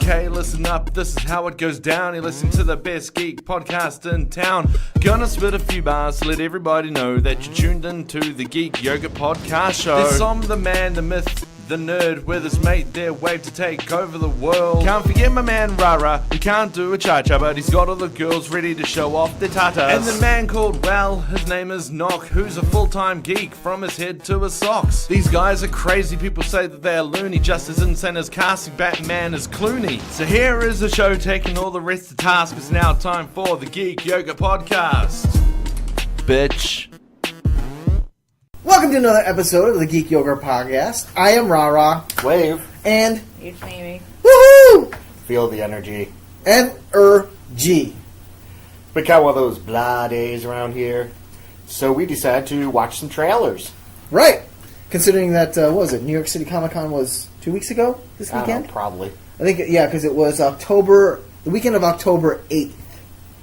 Okay, listen up, this is how it goes down. You listen to the best geek podcast in town. Gonna spit a few bars to let everybody know that you tuned into the Geek Yoga Podcast Show. There's Som, the man, the myth, the nerd, with his mate there, wave to take over the world. Can't forget my man Rara, he can't do a cha-cha, but he's got all the girls ready to show off their tatas. And the man called, well, his name is Knock, who's a full-time geek from his head to his socks. These guys are crazy, people say that they're loony, just as insane as casting Batman as Clooney. So here is the show taking all the rest to task. It's now time for the Geek Yoga Podcast. Bitch. Welcome to another episode of the Geek Yoga Podcast. I am Rara. Wave. And... It's Amy. Woohoo! Feel the energy. And G. We got one of those blah days around here. So we decided to watch some trailers. Right. Considering that, what was it? New York City ComiCon was 2 weeks ago? This weekend? I don't know, probably. I think, yeah, because it was the weekend of October 8th.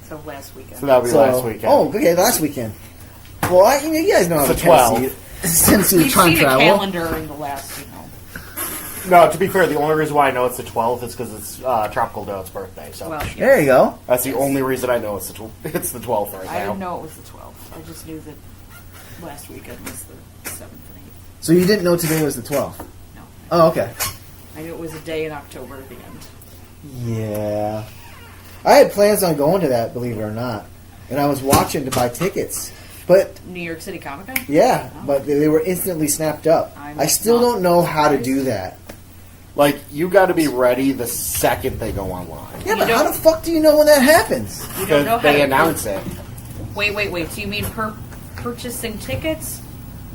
So last weekend. So that would be last weekend. Oh, okay, last weekend. Well, you guys know how it's the 12th. Tennessee We've time seen travel. a calendar in the last, No, to be fair, the only reason why I know it's the 12th is because it's Tropical Donut's birthday. So well, yes. There you go. that's the only reason I know it's the 12th right now. I didn't know it was the 12th. I just knew that last weekend was the 7th and 8th. So you didn't know today was the 12th? No. Oh, okay. I knew it was a day in October at the end. Yeah. I had plans on going to that, believe it or not. And I was watching to buy tickets. But New York City Comic-Con? yeah, Oh. but they were instantly snapped up. I still don't know how to do that. Like, you got to be ready the second they go online. Yeah, but how the fuck do you know when that happens? You don't know Because how they to announce it. Wait. So you mean purchasing tickets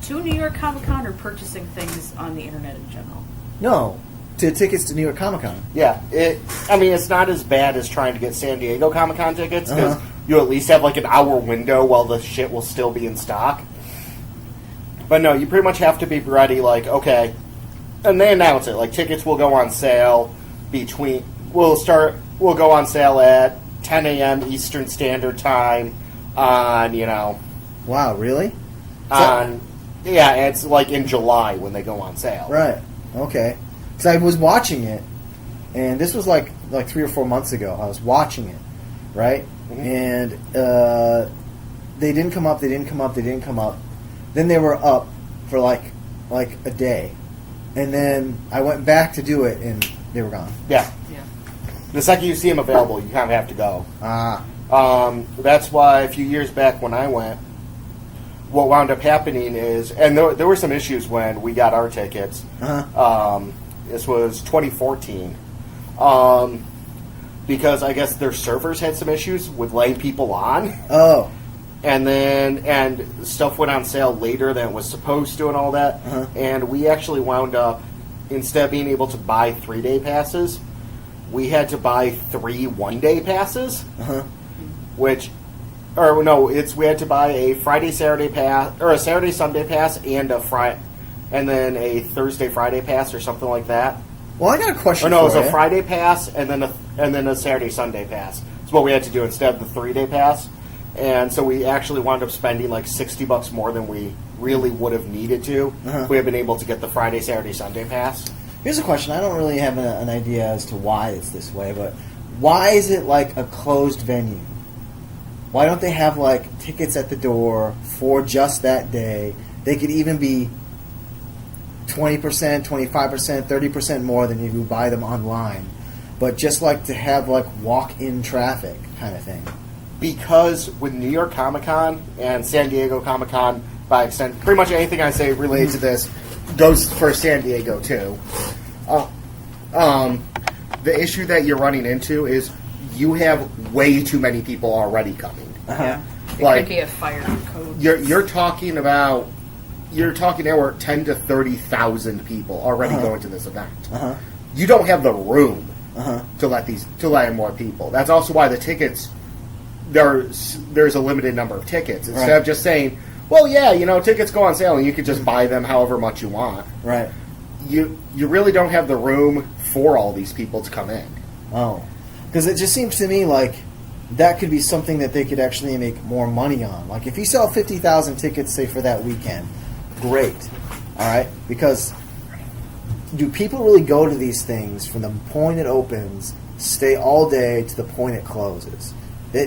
to New York Comic-Con or purchasing things on the internet in general? No, to tickets to New York Comic Con. Yeah, it's not as bad as trying to get San Diego Comic-Con tickets, because you at least have like an hour window while the shit will still be in stock. But no, you pretty much have to be ready, like, okay, and they announce it, like, tickets will go on sale will go on sale at 10 a.m. Eastern Standard Time on, Wow, really? yeah, it's like in July when they go on sale. Right, okay. Because I was watching it, and this was like 3 or 4 months ago. I was watching it, right? Mm-hmm. And they didn't come up. Then they were up for like a day, and then I went back to do it, and they were gone. Yeah. The second you see them available, you kind of have to go. That's why a few years back when I went, what wound up happening is, and there were some issues when we got our tickets. This was 2014. Because I guess their servers had some issues with letting people on. Oh. And stuff went on sale later than it was supposed to and all that. And we actually wound up, instead of being able to buy 3-day passes, we had to buy 3 one-day passes. We had to buy a Friday-Saturday pass, or a Saturday-Sunday pass, and and then a Thursday-Friday pass or something like that. Well, I got a question. It was a Friday pass and then a Saturday-Sunday pass. That's what we had to do instead of the 3-day pass. And so we actually wound up spending like $60 more than we really would have needed to if we had been able to get the Friday, Saturday, Sunday pass. Here's a question. I don't really have an idea as to why it's this way, but why is it like a closed venue? Why don't they have like tickets at the door for just that day? They could even be 20%, 25%, 30% more than if you buy them online. But just like to have like walk-in traffic kind of thing. Because with New York Comic-Con and San Diego Comic-Con, by extent, pretty much anything I say related to this goes for San Diego too. The issue that you're running into is you have way too many people already coming. Yeah. It Like, could be a fire code. You're talking there were 10 to 30,000 people already going to this event. You don't have the room to let in more people. That's also why the tickets, there's a limited number of tickets. Instead of just saying, well, yeah, tickets go on sale and you could just buy them however much you want. Right. You really don't have the room for all these people to come in. Oh. Because it just seems to me like that could be something that they could actually make more money on. Like if you sell 50,000 tickets, say, for that weekend, great. All right? Because do people really go to these things from the point it opens, stay all day to the point it closes?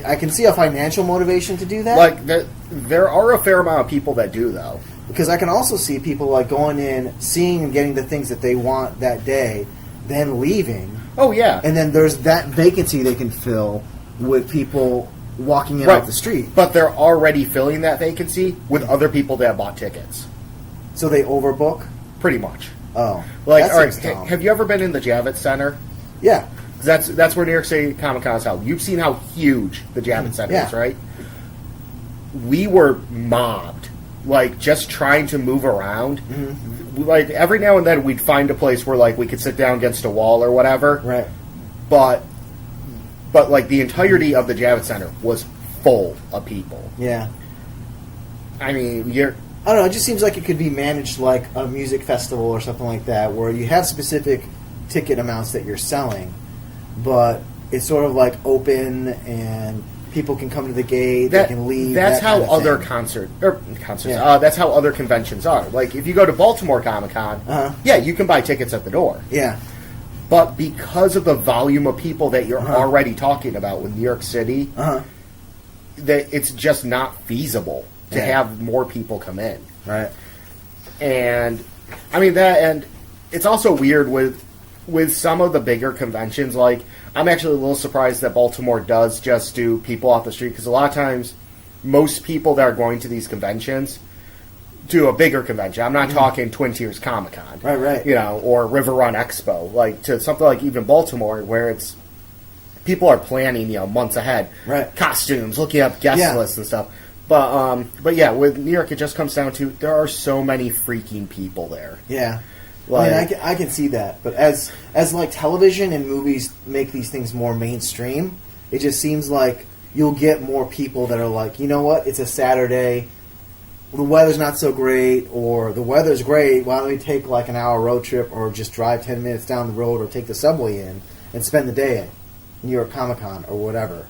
I can see a financial motivation to do that. Like, there are a fair amount of people that do, though. Because I can also see people like going in, seeing and getting the things that they want that day, then leaving. Oh, yeah. And then there's that vacancy they can fill with people walking in Right. off the street. But they're already filling that vacancy with other people that have bought tickets. So they overbook? Pretty much. Oh. Like, that all right, seems dumb. have you ever been in the Javits Center? Yeah. That's where New York City ComiCon is held. You've seen how huge the Javits Center Yeah. is, right? We were mobbed, like, just trying to move around. Mm-hmm. Like, every now and then we'd find a place where, like, we could sit down against a wall or whatever. Right. But like, the entirety of the Javits Center was full of people. Yeah. I mean, I don't know, it just seems like it could be managed like a music festival or something like that, where you have specific ticket amounts that you're selling, but it's sort of like open and people can come to the gate, they can leave. That's that how kind of other thing. concerts. Yeah. That's how other conventions are. Like, if you go to Baltimore Comic-Con, yeah, you can buy tickets at the door. Yeah. But because of the volume of people that you're already talking about with New York City, that it's just not feasible to have more people come in. Right. And I mean and it's also weird with some of the bigger conventions. Like, I'm actually a little surprised that Baltimore does just do people off the street, because a lot of times most people that are going to these conventions do a bigger convention. I'm not talking Twin Tiers Comic-Con. Right. You know, or River Run Expo. Like, to something like even Baltimore, where it's people are planning, months ahead. Right. Costumes, looking up guest lists and stuff. But yeah, with New York, it just comes down to there are so many freaking people there. Yeah. Like, I mean, I can see that. But as like television and movies make these things more mainstream, it just seems like you'll get more people that are like, you know what, it's a Saturday, the weather's not so great, or the weather's great, why don't we take like an hour road trip or just drive 10 minutes down the road or take the subway in and spend the day at New York Comic-Con or whatever.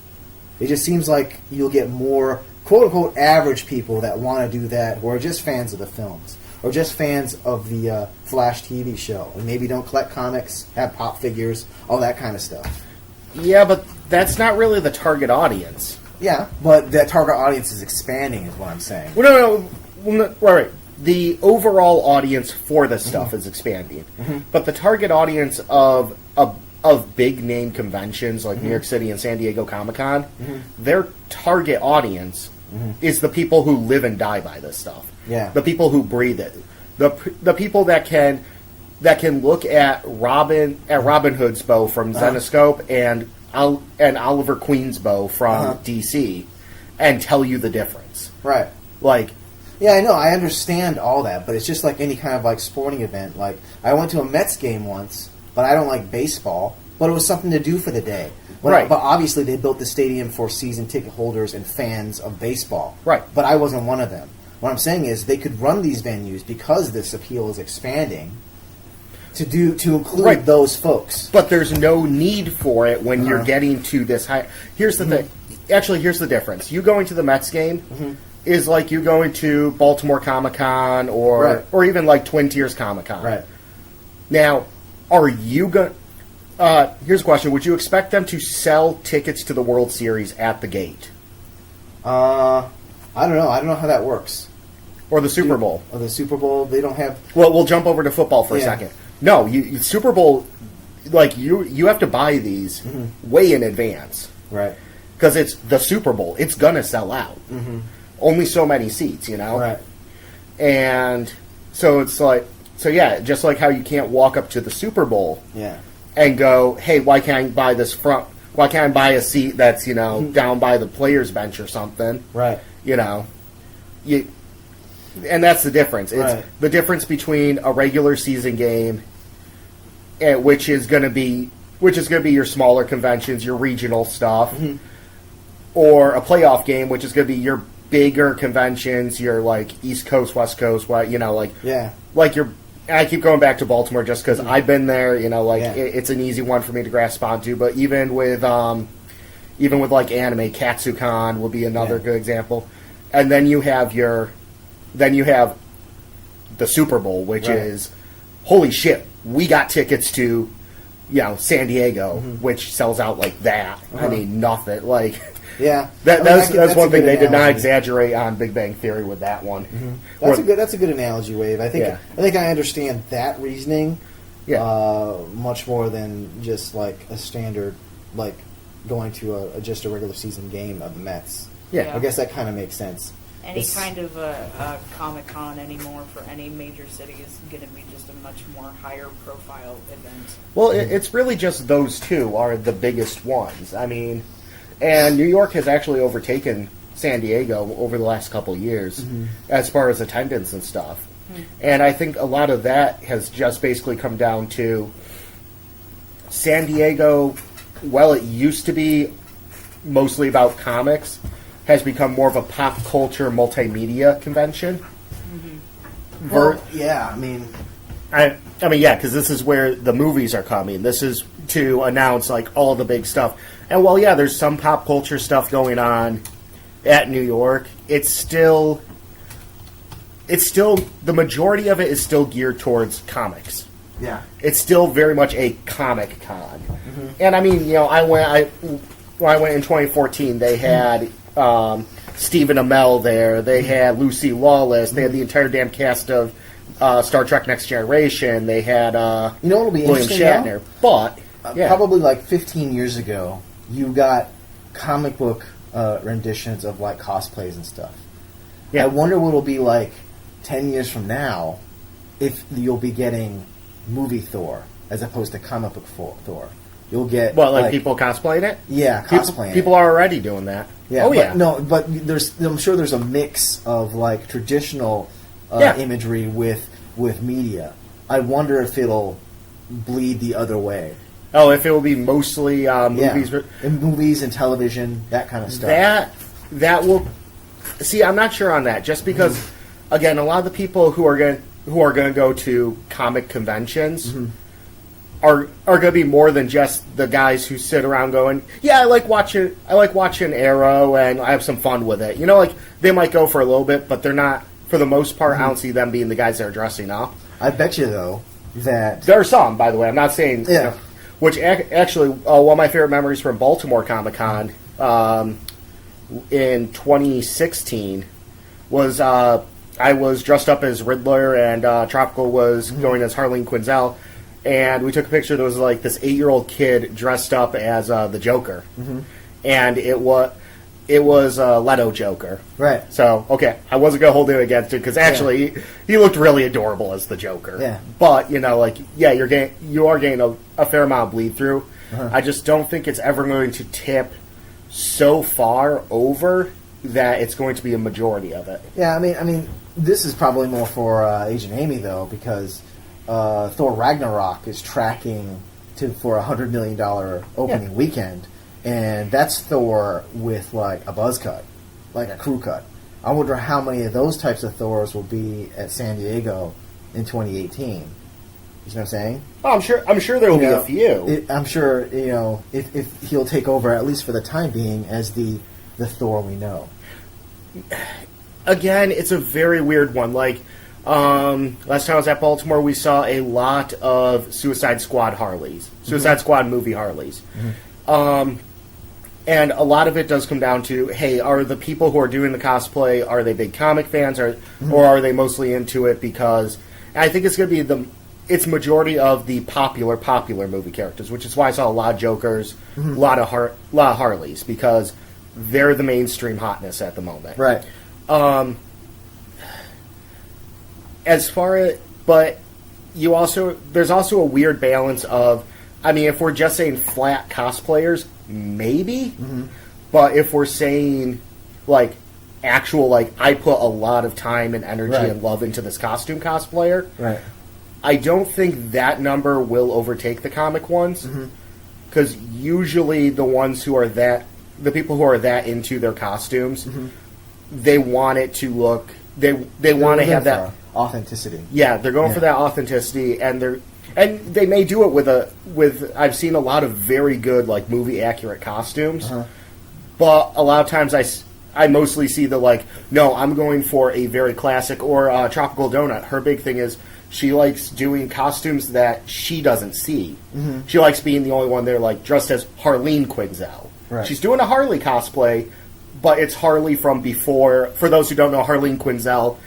It just seems like you'll get more quote-unquote average people that want to do that, who are just fans of the films or just fans of the Flash TV show and maybe don't collect comics, have pop figures, all that kind of stuff. yeah, but that's not really the target audience. Yeah, but that target audience is expanding is what I'm saying. Well, no, right. The overall audience for this stuff is expanding, but the target audience of big name conventions like New York City and San Diego Comic-Con, their target audience is the people who live and die by this stuff. Yeah. The people who breathe it. The people that can look at Robin Hood's bow from Zenoscope and Oliver Queen's bow from DC and tell you the difference. Right. Like, yeah, I know. I understand all that, but it's just like any kind of like sporting event. Like, I went to a Mets game once, but I don't like baseball. But it was something to do for the day. Right. But obviously, they built the stadium for season ticket holders and fans of baseball. Right. But I wasn't one of them. What I'm saying is they could run these venues because this appeal is expanding to include those folks. but there's no need for it when you're getting to this high. Here's the thing. Actually, here's the difference. You going to the Mets game is like you going to Baltimore Comic-Con or even like Twin Tiers Comic-Con. Right. Now, are you going... here's a question. Would you expect them to sell tickets to the World Series at the gate? I don't know. I don't know how that works. Or the Super Bowl? Or the Super Bowl, they don't have... Well, we'll jump over to football for a second. No, you Super Bowl, like, you have to buy these way in advance. Right. Because it's the Super Bowl. It's going to sell out. Only so many seats, Right. And so it's like... So, yeah, just like how you can't walk up to the Super Bowl and go, hey, why can't I buy this front... Why can't I buy a seat that's, down by the player's bench or something? Right. And that's the difference. It's the difference between a regular season game, which is going to be your smaller conventions, your regional stuff, or a playoff game, which is going to be your bigger conventions, your like East Coast, West Coast, like your. I keep going back to Baltimore just because I've been there. It's an easy one for me to grasp onto. But even with like anime, Katsucon will be another good example. And then you have the Super Bowl, which is holy shit, we got tickets to, San Diego, which sells out like that. I mean, nothing. Like, yeah, that's one thing they did not exaggerate on Big Bang Theory with that one. That's a good analogy, Wave. I think I understand that reasoning much more than just like a standard, like going to just a regular season game of the Mets. Yeah. I guess that kind of makes sense. Any kind of a Comic-Con anymore for any major city is going to be just a much more higher profile event. Well, it's really just those two are the biggest ones. I mean, and New York has actually overtaken San Diego over the last couple of years as far as attendance and stuff. And I think a lot of that has just basically come down to San Diego, well, it used to be mostly about comics, has become more of a pop culture multimedia convention. Well, yeah, I mean, yeah, because this is where the movies are coming. This is to announce like all the big stuff. And while there's some pop culture stuff going on at New York, it's still the majority of it is still geared towards comics. yeah, It's still very much a comic con. And I mean, when I went in 2014, they had Stephen Amell there. They had Lucy Lawless. They had the entire damn cast of Star Trek Next Generation. They had what'll be William interesting Shatner. But probably like 15 years ago, you got comic book renditions of like cosplays and stuff. Yeah. I wonder what it'll be like 10 years from now if you'll be getting movie Thor as opposed to comic book Thor. You'll get like people cosplaying it. Yeah, cosplaying. People are already doing that. Yeah, yeah. But I'm sure there's a mix of like traditional imagery with media. I wonder if it'll bleed the other way. Oh, if it will be mostly movies, and movies and television, that kind of stuff. That will. See, I'm not sure on that. Just because, again, a lot of the people who are going to go to comic conventions are going to be more than just the guys who sit around going, yeah, I like watching Arrow and I have some fun with it. Like they might go for a little bit, but they're not. For the most part, I don't see them being the guys that are dressing up. I bet you though that there are some. By the way, I'm not saying. Yeah. Which actually, one of my favorite memories from Baltimore Comic-Con in 2016 was I was dressed up as Riddler and Tropical was going as Harleen Quinzel, and we took a picture. There was like this 8-year-old kid dressed up as the Joker, and it was Leto Joker. Right. So I wasn't gonna hold it against it because actually he looked really adorable as the Joker. Yeah. But you are getting a fair amount of bleed through. I just don't think it's ever going to tip so far over that it's going to be a majority of it. Yeah, I mean, this is probably more for Agent Amy though, because Thor Ragnarok is tracking for $100 million opening weekend, and that's Thor with like a buzz cut, like a crew cut. I wonder how many of those types of Thors will be at San Diego in 2018. You know what I'm saying? Oh, I'm sure there will be a few. I'm sure if he'll take over at least for the time being as the Thor we know. Again, it's a very weird one. Like last time I was at Baltimore, we saw a lot of Suicide Squad Harleys, Suicide Squad movie Harleys, and a lot of it does come down to, hey, are the people who are doing the cosplay, are they big comic fans, or are they mostly into it because? And I think it's going to be it's majority of the popular movie characters, which is why I saw a lot of Jokers, a lot of Harleys, because they're the mainstream hotness at the moment. Right. But there's also a weird balance of, I mean, if we're just saying flat cosplayers, maybe, but if we're saying like actual, like I put a lot of time and energy and love into this costume cosplayer, right? I don't think that number will overtake the comic ones, because usually the people who are that into their costumes, they want it to look, they want to have that authenticity. Yeah, they're going for that authenticity, and they may do it with I've seen a lot of very good like movie accurate costumes, but a lot of times I mostly see the like, no, I'm going for a very classic, or Tropical Donut. Her big thing is she likes doing costumes that she doesn't see. Mm-hmm. She likes being the only one there, like, dressed as Harleen Quinzel. Right. She's doing a Harley cosplay, but it's Harley from before. For those who don't know, Harleen Quinzel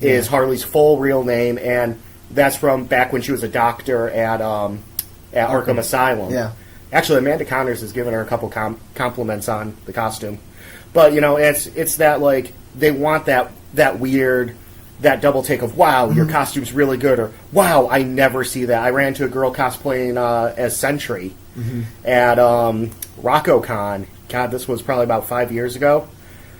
is Harley's full real name, and that's from back when she was a doctor at Arkham Asylum. Yeah. Actually, Amanda Connors has given her a couple compliments on the costume. But, you know, it's that, like, they want that weird, that double take of, wow, your costume's really good, or, wow, I never see that. I ran into a girl cosplaying as Sentry at RoccoCon. God, this was probably about 5 years ago.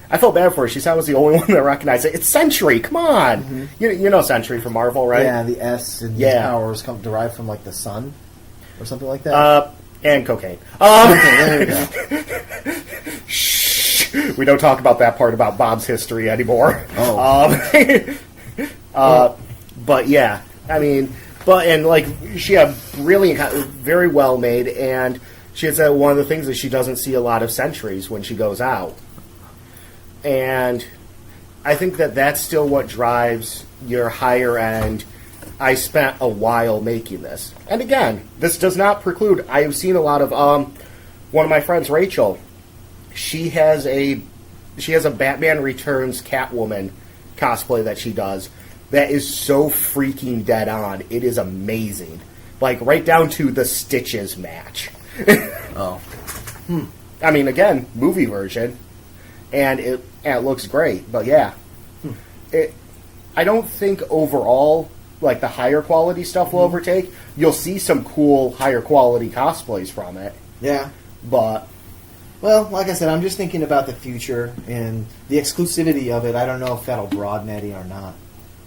I felt bad for her. She said I was the only one that recognized it. It's Sentry, come on! You know Sentry from Marvel, right? Yeah, the S and his powers come derived from, like, the sun, or something like that. And cocaine. Okay, there you go. Shh. We don't talk about that part about Bob's history anymore. Oh. But yeah, I mean, and like she had brilliant, very well made, and she had said one of the things is she doesn't see a lot of sentries when she goes out, and I think that that's still what drives your higher end. I spent a while making this. And again, this does not preclude... I have seen a lot of... one of my friends, Rachel, she has a Batman Returns Catwoman cosplay that she does that is so freaking dead on. It is amazing. Like, right down to the Stitches match. Oh. I mean, again, movie version. And it looks great. But yeah. I don't think overall... like the higher quality stuff will overtake. You'll see some cool higher quality cosplays from it. Yeah. But well, like I said, I'm just thinking about the future and the exclusivity of it. I don't know if that'll broaden Eddie or not.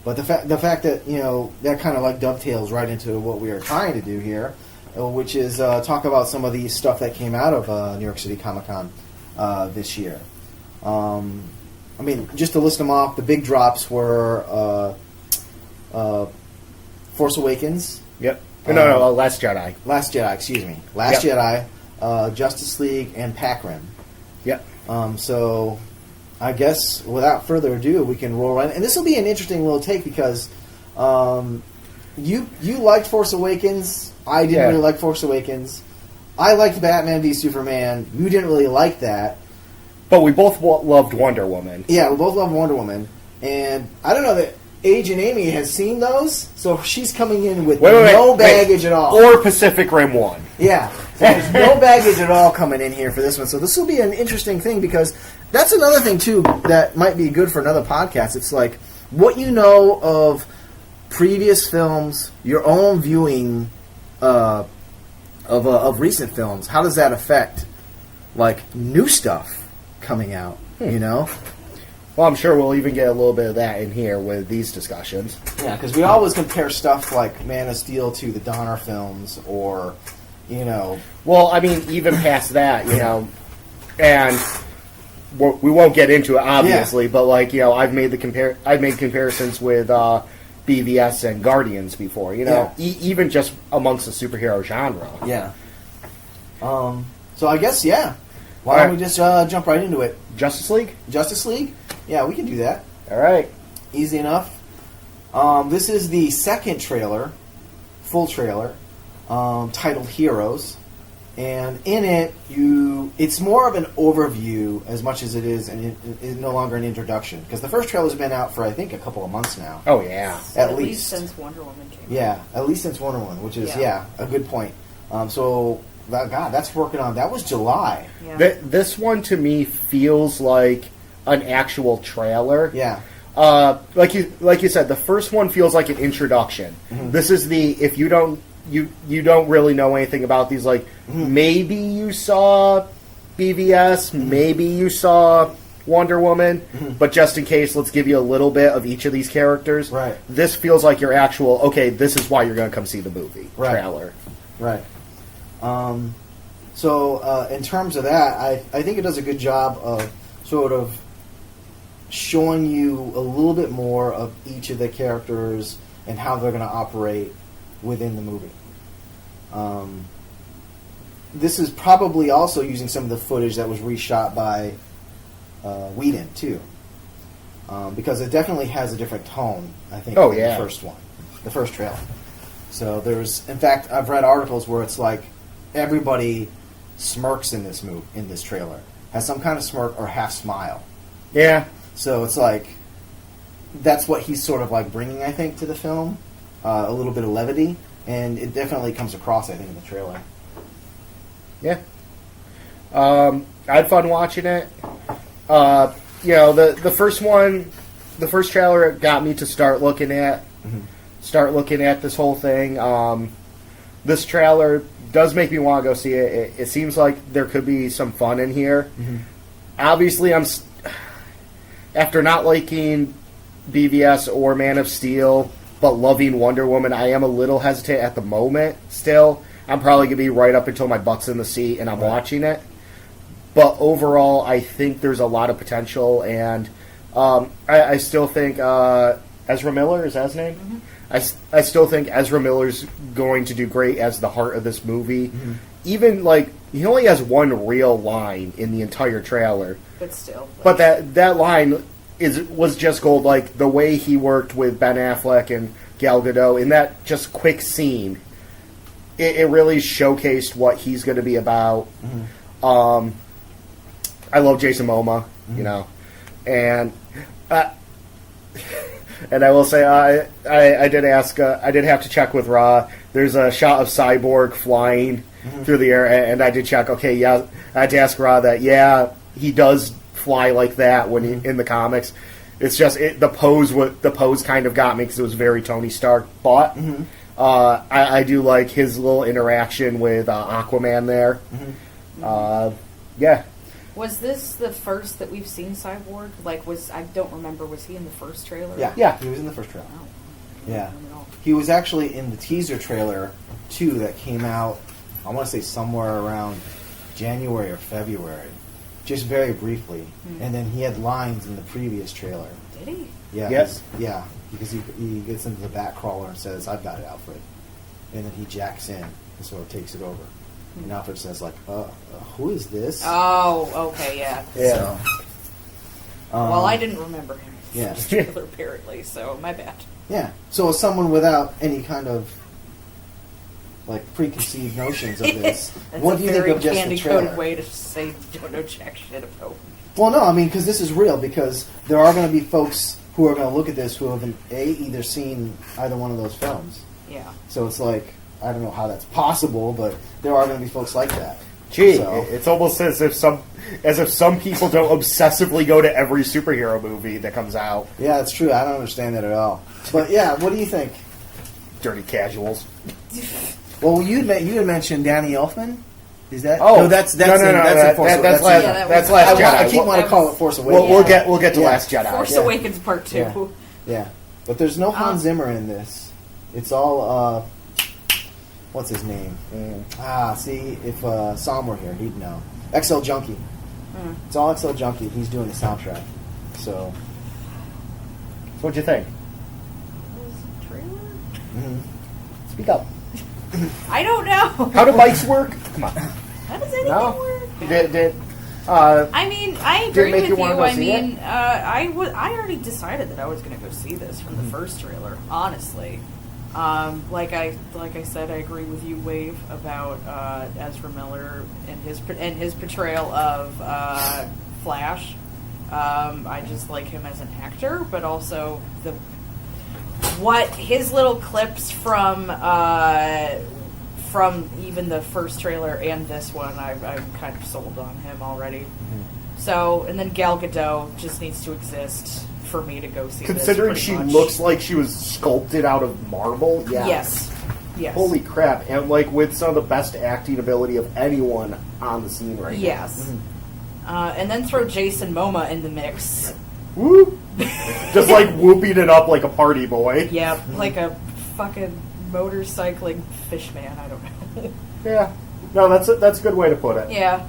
But the fact that, you know, that kind of like dovetails right into what we are trying to do here, which is talk about some of the stuff that came out of New York City ComiCon this year. I mean, just to list them off, the big drops were Force Awakens. Yep. No, Last Jedi. Last Jedi, excuse me. Last Jedi, Justice League, and Pac-Rim. Yep. So, I guess, without further ado, we can roll right in. And this will be an interesting little take because you liked Force Awakens. I didn't really like Force Awakens. I liked Batman v Superman. You didn't really like that. But we both loved Wonder Woman. Yeah, we both loved Wonder Woman. And I don't know that Agent Amy has seen those, so she's coming in with no baggage at all. Or Pacific Rim 1. Yeah, so there's no baggage at all coming in here for this one. So this will be an interesting thing because that's another thing, too, that might be good for another podcast. It's like what you know of previous films, your own viewing of recent films. How does that affect, like, new stuff coming out, you know? Well, I'm sure we'll even get a little bit of that in here with these discussions. Yeah, because we always compare stuff like Man of Steel to the Donner films or, you know... Well, I mean, even past that, you know, and we won't get into it, obviously, but, like, you know, I've made comparisons with BVS and Guardians before, you know, even just amongst the superhero genre. Yeah. So I guess, why don't we just jump right into it? Justice League? Justice League? Yeah, we can do that. All right. Easy enough. This is the second trailer, full trailer, titled Heroes. And in it, it's more of an overview as much as it is no longer an introduction. Because the first trailer's been out for, I think, a couple of months now. Oh, yeah. At least since Wonder Woman came out. Yeah, at least since Wonder Woman, which is, a good point. That's working on... That was July. Yeah. This one, to me, feels like an actual trailer. Yeah. Like you said, the first one feels like an introduction. Mm-hmm. This is if you don't really know anything about these, like, maybe you saw BVS, maybe you saw Wonder Woman, but just in case, let's give you a little bit of each of these characters. Right. This feels like your actual, okay, this is why you're going to come see the movie trailer. Right. So in terms of that, I think it does a good job of sort of showing you a little bit more of each of the characters and how they're going to operate within the movie. This is probably also using some of the footage that was reshot by Whedon, too. Because it definitely has a different tone, I think, than the first one. the first trailer. So in fact, I've read articles where it's like everybody smirks in this trailer, has some kind of smirk or half smile. Yeah. So it's like that's what he's sort of like bringing, I think, to the film, a little bit of levity, and it definitely comes across, I think, in the trailer. Yeah. I had fun watching it. The first trailer got me to start looking at this whole thing. This trailer does make me want to go see it. It seems like there could be some fun in here. Mm-hmm. Obviously, after not liking BVS or Man of Steel, but loving Wonder Woman, I am a little hesitant at the moment still. I'm probably going to be right up until my butt's in the seat and I'm watching it. But overall, I think there's a lot of potential, and I still think Ezra Miller, is that his name? Mm-hmm. I still think Ezra Miller's going to do great as the heart of this movie. Mm-hmm. Even, he only has one real line in the entire trailer. But still. But that line was just gold. Like, the way he worked with Ben Affleck and Gal Gadot in that just quick scene, it really showcased what he's going to be about. Mm-hmm. I love Jason Momoa, and and I will say I did ask. I did have to check with Ra. There's a shot of Cyborg flying through the air, and I did check. Okay, yeah, I had to ask Ra that. Yeah, he does fly like that when in the comics. It's just the pose kind of got me because it was very Tony Stark. But I do like his little interaction with Aquaman there. Yeah. Was this the first that we've seen Cyborg? I don't remember. Was he in the first trailer? Yeah, he was in the first trailer. Oh. Yeah. He was actually in the teaser trailer, too, that came out, I want to say somewhere around January or February. Just very briefly. Mm-hmm. And then he had lines in the previous trailer. Did he? Yeah. Yes. Yeah, because he gets into the back crawler and says, "I've got it, Alfred." And then he jacks in and sort of takes it over. And Alfred says, who is this? Oh, okay, yeah. So, well, I didn't remember him. Yeah. This trailer, apparently, so my bad. Yeah. So as someone without any kind of preconceived notions of this, what do you think of just the candy trailer? coated way to say don't know jack shit about. Well, no, I mean, because this is real, because there are going to be folks who are going to look at this who haven't either seen either one of those films. Yeah. So it's I don't know how that's possible, but there are going to be folks like that. Gee, So- it's almost as if some people don't obsessivly go to every superhero movie that comes out. Yeah, that's true. I don't understand that at all. But yeah, what do you think? Dirty casuals. Well, you had mentioned Danny Elfman. Is that? Oh, no, that's no, in Force that's Awakens. last. Yeah, That's was- Last Jedi. I keep wanting to call it Force Awakens. We'll get to Yeah. Last Jedi. Force Yeah. Awakens Part 2. Yeah. Yeah, but there's no Hans Zimmer in this. It's all what's his name? See, if Sam were here, he'd know. XL Junkie. It's all XL Junkie. He's doing the soundtrack. So, What'd you think? mm-hmm. Speak up. I don't know. How do mics work? Come on. How does anything No. work? I mean, I Did it agree make with you you. wanna go I see mean, I already decided that I was going to go see this from the first trailer. Honestly, like I said, I agree with you, Wave, about Ezra Miller and his portrayal of Flash. I just like him as an actor, but also his little clips from even the first trailer and this one, I'm kind of sold on him already. Mm-hmm. So, and then Gal Gadot just needs to exist for me to go see considering this. she pretty much. looks like she was sculpted out of marble. Yeah. Yes. Holy crap! And with some of the best acting ability of anyone on the scene right Yes. And then throw Jason Momoa in the mix. now. Whoop! Just whooping it up like a party boy. Yep, like a fucking motorcycling fishman. I don't know. Yeah. No, that's a good way to put it. Yeah,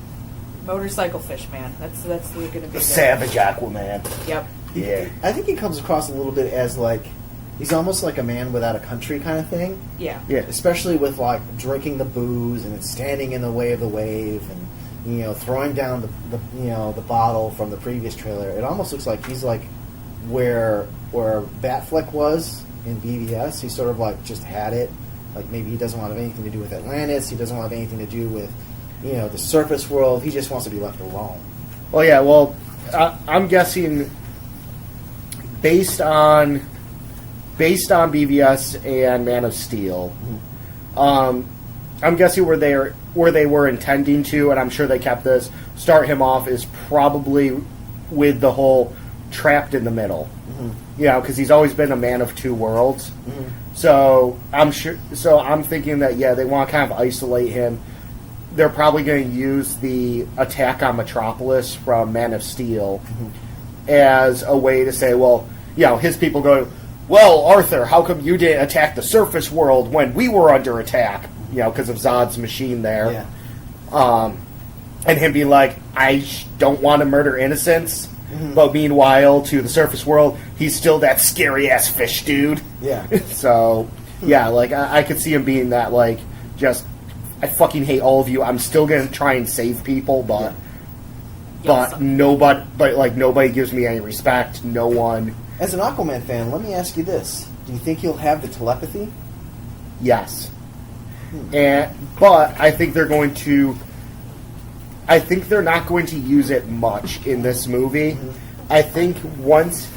motorcycle fishman. That's going to be The good. savage Aquaman. Yep. Yeah. I think he comes across a little bit as he's almost like a man without a country kind of thing. Yeah. Yeah. Especially with drinking the booze and it's standing in the way of the wave and throwing down the bottle from the previous trailer. It almost looks like he's where Batfleck was in BVS. He sort of like just had it. Like maybe he doesn't want to have anything to do with Atlantis. He doesn't want to have anything to do with, the surface world. He just wants to be left alone. Well, yeah. Well, I'm guessing based on BVS and Man of Steel. I'm guessing where they were intending to, and I'm sure they kept this, start him off is probably with the whole trapped in the middle. Because he's always been a man of two worlds. So I'm thinking that they want to kind of isolate him. They're probably going to use the attack on Metropolis from Man of Steel as a way to say, well, his people go, well, Arthur, how come you didn't attack the surface world when we were under attack? Because of Zod's machine there. Yeah. And him being like, I don't want to murder innocents, but meanwhile, to the surface world, he's still that scary-ass fish dude. Yeah. So, I could see him being that, I fucking hate all of you. I'm still going to try and save people, but nobody gives me any respect. No one. As an Aquaman fan, let me ask you this. Do you think he'll have the telepathy? Yes. But I think they're going to... I think they're not going to use it much in this movie. I think once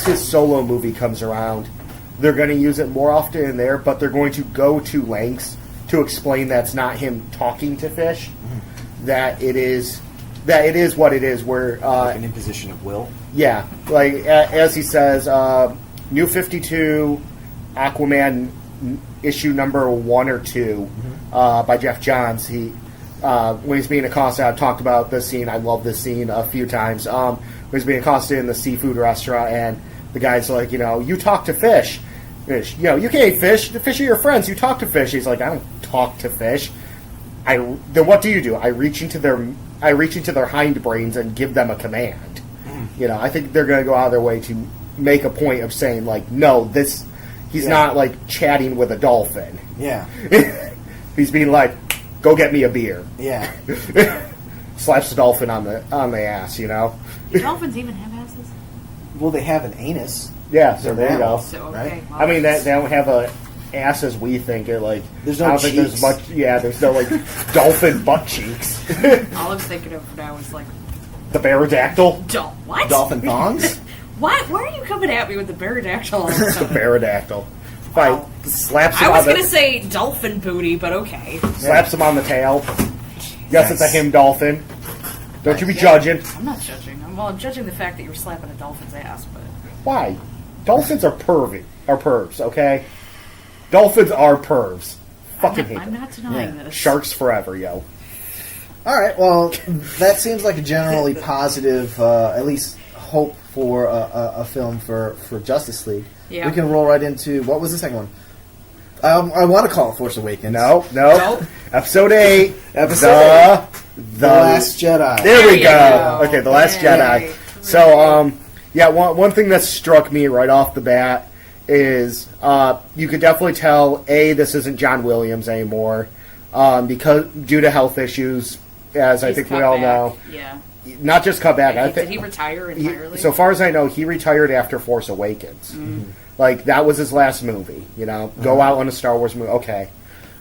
his solo movie comes around, they're going to use it more often in there, but they're going to go to lengths to explain that's not him talking to fish, that it is what it is, where... like an imposition of will? Yeah. As he says, New 52, Aquaman issue number 1 or 2 by Jeff Johns. When he's being accosted, I've talked about this scene. I love this scene a few times. When he's being accosted in the seafood restaurant, and the guy's like, you talk to fish. You can't eat fish. The fish are your friends. You talk to fish. He's like, I don't talk to fish. Then what do? I reach into their hindbrains and give them a command. I think they're going to go out of their way to make a point of saying, no, this. He's not chatting with a dolphin. Yeah. He's being like, go get me a beer. Yeah. Slaps the dolphin on the ass, Do dolphins even have asses? Well, they have an anus. Yeah, so there you go. So, okay. Right? Well, I mean, they don't have a ass as we think. There's no I don't think cheeks. there's much. Yeah, there's no dolphin butt cheeks. all I'm thinking of now is the pterodactyl. what? Dolphin thongs? Why are you coming at me with the pterodactyl all of a The sudden? pterodactyl. Wow. Slaps him I was on going to say dolphin booty, but okay. slaps him on the tail. Yes, it's a him dolphin. Don't you be judging. I'm not judging. I'm judging the fact that you were slapping a dolphin's ass, but... Why? Dolphins are pervs, okay? Dolphins are pervs. Fucking hate I'm them. not denying this. Sharks forever, yo. All right, well, that seems like a generally positive, at least hope for a film for Justice League. Yeah. We can roll right into, what was the second one? I want to call it Force Awakens. No. Episode 8. The The Last Jedi. There we you go. go. Okay, The Last Yay. Jedi. So, one thing that struck me right off the bat is you could definitely tell, this isn't John Williams anymore, because due to health issues, as I He's think cut we all back. know. Yeah. Not just cut back. Did he retire entirely? So far as I know, he retired after Force Awakens. That was his last movie. Go out on a Star Wars movie. Okay.